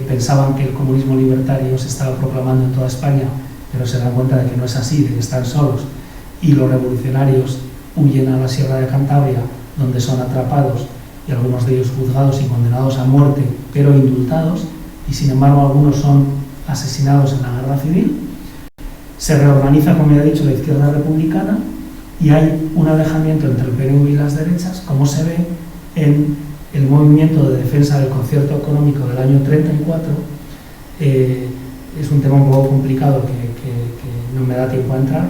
Pensaban que el comunismo libertario se estaba proclamando en toda España, pero se dan cuenta de que no es así, de que están solos, y los revolucionarios huyen a la Sierra de Cantabria, donde son atrapados y algunos de ellos juzgados y condenados a muerte, pero indultados, y sin embargo algunos son asesinados en la guerra civil. Se reorganiza, como ya he dicho, la izquierda republicana, y hay un alejamiento entre el PNV y las derechas, como se ve en el movimiento de defensa del concierto económico del año 34. Es un tema un poco complicado que no me da tiempo a entrar,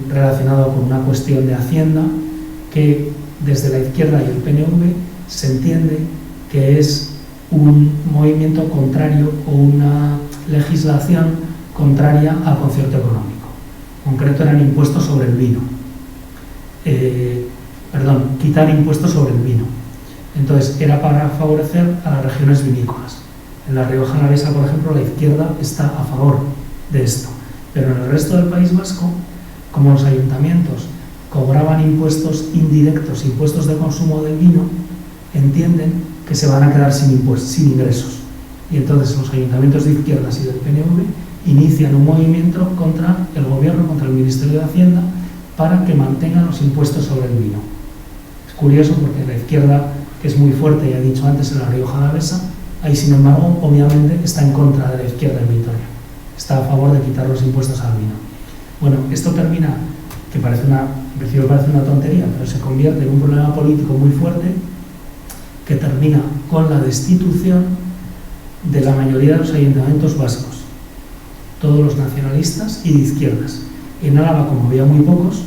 relacionado con una cuestión de Hacienda que desde la izquierda y el PNV se entiende que es un movimiento contrario o una legislación contraria al concierto económico. En concreto eran impuestos sobre el vino. Quitar impuestos sobre el vino. Entonces era para favorecer a las regiones vinícolas. En la Rioja Alavesa, por ejemplo, la izquierda está a favor de esto, pero en el resto del País Vasco, como los ayuntamientos cobraban impuestos indirectos, impuestos de consumo del vino, entienden que se van a quedar sin ingresos. Y entonces los ayuntamientos de izquierdas y del PNV inician un movimiento contra el gobierno, contra el Ministerio de Hacienda, para que mantengan los impuestos sobre el vino. Es curioso porque la izquierda, que es muy fuerte, ya he dicho antes, en la Rioja Alavesa, ahí sin embargo obviamente está en contra de la izquierda en Vitoria, está a favor de quitar los impuestos al vino. Bueno, esto termina, que en principio parece una tontería, pero se convierte en un problema político muy fuerte, que termina con la destitución de la mayoría de los ayuntamientos vascos, todos los nacionalistas y de izquierdas. En Álava, como había muy pocos,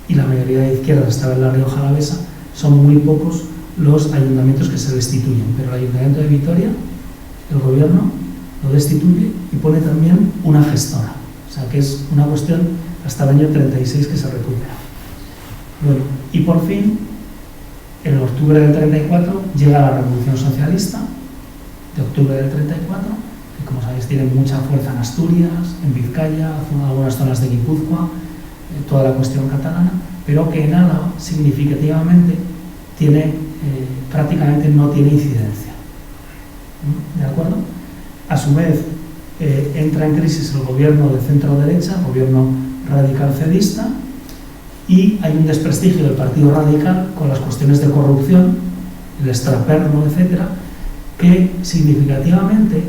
y la mayoría de izquierdas estaba en la Rioja Alavesa, son muy pocos los ayuntamientos que se destituyen, pero el Ayuntamiento de Vitoria, el gobierno lo destituye y pone también una gestora, o sea que es una cuestión hasta el año 36 que se recupera. Bueno, y por fin, en octubre del 34 llega la Revolución Socialista de octubre del 34, que como sabéis tiene mucha fuerza en Asturias, en Vizcaya, en algunas zonas de Guipúzcoa, toda la cuestión catalana, pero que en Álava significativamente prácticamente no tiene incidencia. ¿De acuerdo? A su vez, entra en crisis el gobierno de centro-derecha, el gobierno radical-cedista, y hay un desprestigio del Partido Radical con las cuestiones de corrupción, el extraperno, etcétera, que significativamente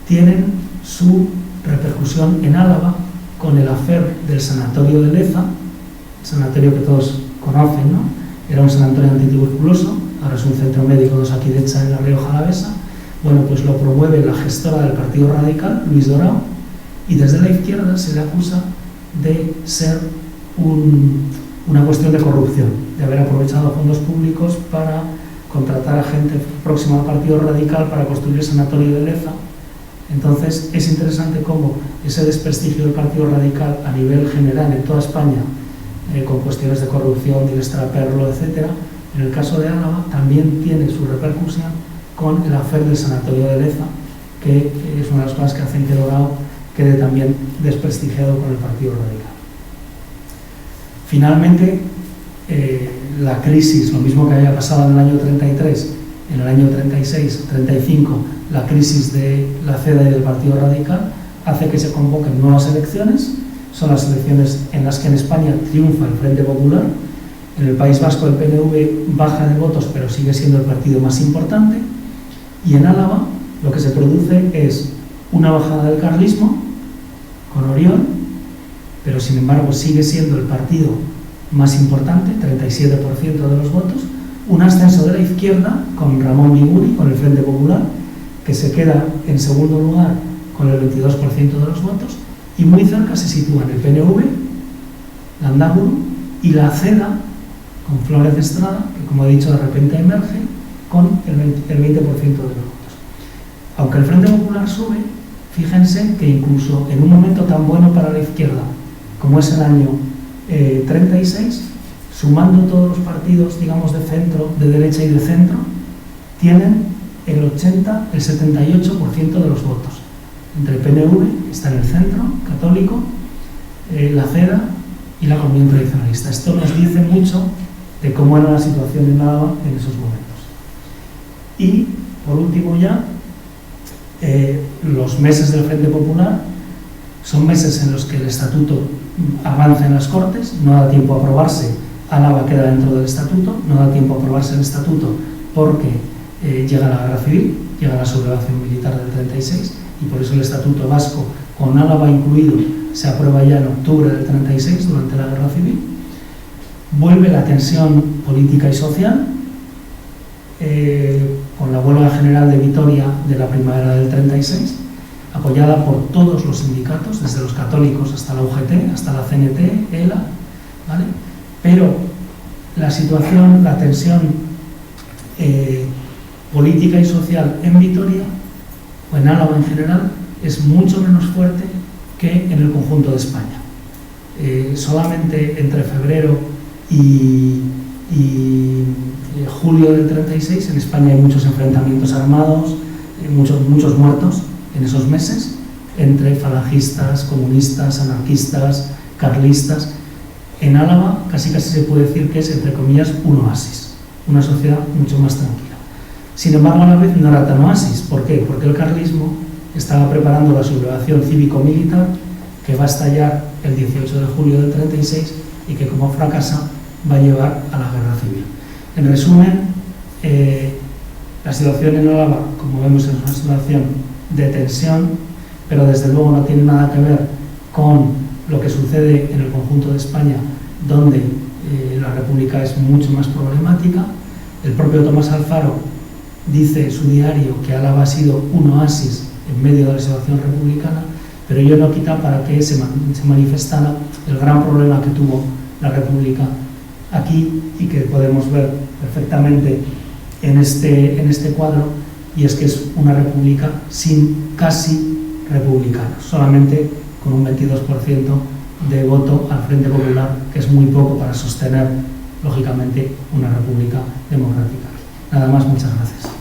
tienen su repercusión en Álava con el affair del sanatorio de Leza, sanatorio que todos conocen, ¿no? Era un sanatorio antituberculoso, ahora es un centro médico de Osakidetza en la Rioja Alavesa. Bueno, pues lo promueve la gestora del Partido Radical, Luis Dorao, y desde la izquierda se le acusa de ser una cuestión de corrupción, de haber aprovechado fondos públicos para contratar a gente próxima al Partido Radical para construir el sanatorio de Leza. Entonces es interesante cómo ese desprestigio del Partido Radical a nivel general en toda España, con cuestiones de corrupción, de extraperlo, etc., en el caso de Álava también tiene su repercusión con el affair del sanatorio de Leza, que es una de las cosas que hacen que Dorao quede también desprestigiado con el Partido Radical. Finalmente, la crisis, lo mismo que había pasado en el año 33, en el año 36, 35, la crisis de la CEDA y del Partido Radical, hace que se convoquen nuevas elecciones. Son las elecciones en las que en España triunfa el Frente Popular. En el País Vasco el PNV baja de votos, pero sigue siendo el partido más importante. Y en Álava lo que se produce es una bajada del carlismo, con Oriol, pero sin embargo sigue siendo el partido más importante, 37% de los votos, un ascenso de la izquierda con Ramón Biguri, con el Frente Popular, que se queda en segundo lugar con el 22% de los votos, y muy cerca se sitúan el PNV, Landaburu y la CEDA, con Flórez Estrada, que como he dicho de repente emerge, con el 20% de los votos. Aunque el Frente Popular sube, fíjense que incluso en un momento tan bueno para la izquierda como es el año 36, sumando todos los partidos, digamos, de centro, de derecha y de centro, tienen el 80, el 78% de los votos. Entre el PNV, que está en el centro, católico, la CEDA y la Comunión Tradicionalista. Esto nos dice mucho de cómo era la situación en Álava en esos momentos. Y, por último ya, los meses del Frente Popular son meses en los que el estatuto avanza en las Cortes, no da tiempo a aprobarse, Álava queda dentro del estatuto, no da tiempo a aprobarse el estatuto porque llega la guerra civil, llega la sublevación militar del 36, y por eso el estatuto vasco, con Álava incluido, se aprueba ya en octubre del 36, durante la guerra civil. Vuelve la tensión política y social, con la huelga general de Vitoria de la primavera del 36, apoyada por todos los sindicatos, desde los católicos hasta la UGT, hasta la CNT, ELA, ¿vale? Pero la situación, la tensión política y social en Vitoria, o en Álava en general, es mucho menos fuerte que en el conjunto de España. Solamente entre febrero y julio del 36 en España hay muchos enfrentamientos armados, muchos muertos en esos meses, entre falangistas, comunistas, anarquistas, carlistas. En Álava casi se puede decir que es, entre comillas, un oasis, una sociedad mucho más tranquila. Sin embargo, a la vez no era tan oasis. ¿Por qué? Porque el carlismo estaba preparando la sublevación cívico-militar que va a estallar el 18 de julio del 36 y que, como fracasa, va a llevar a la guerra civil. En resumen, la situación en Álava, como vemos, es una situación de tensión, pero desde luego no tiene nada que ver con lo que sucede en el conjunto de España, donde la República es mucho más problemática. El propio Tomás Alfaro dice en su diario que Álava ha sido un oasis en medio de la situación republicana, pero ello no quita para que se manifestara el gran problema que tuvo la República aquí y que podemos ver perfectamente en este cuadro, y es que es una república sin casi republicanos, solamente con un 22% de voto al Frente Popular, que es muy poco para sostener, lógicamente, una república democrática. Nada más, muchas gracias.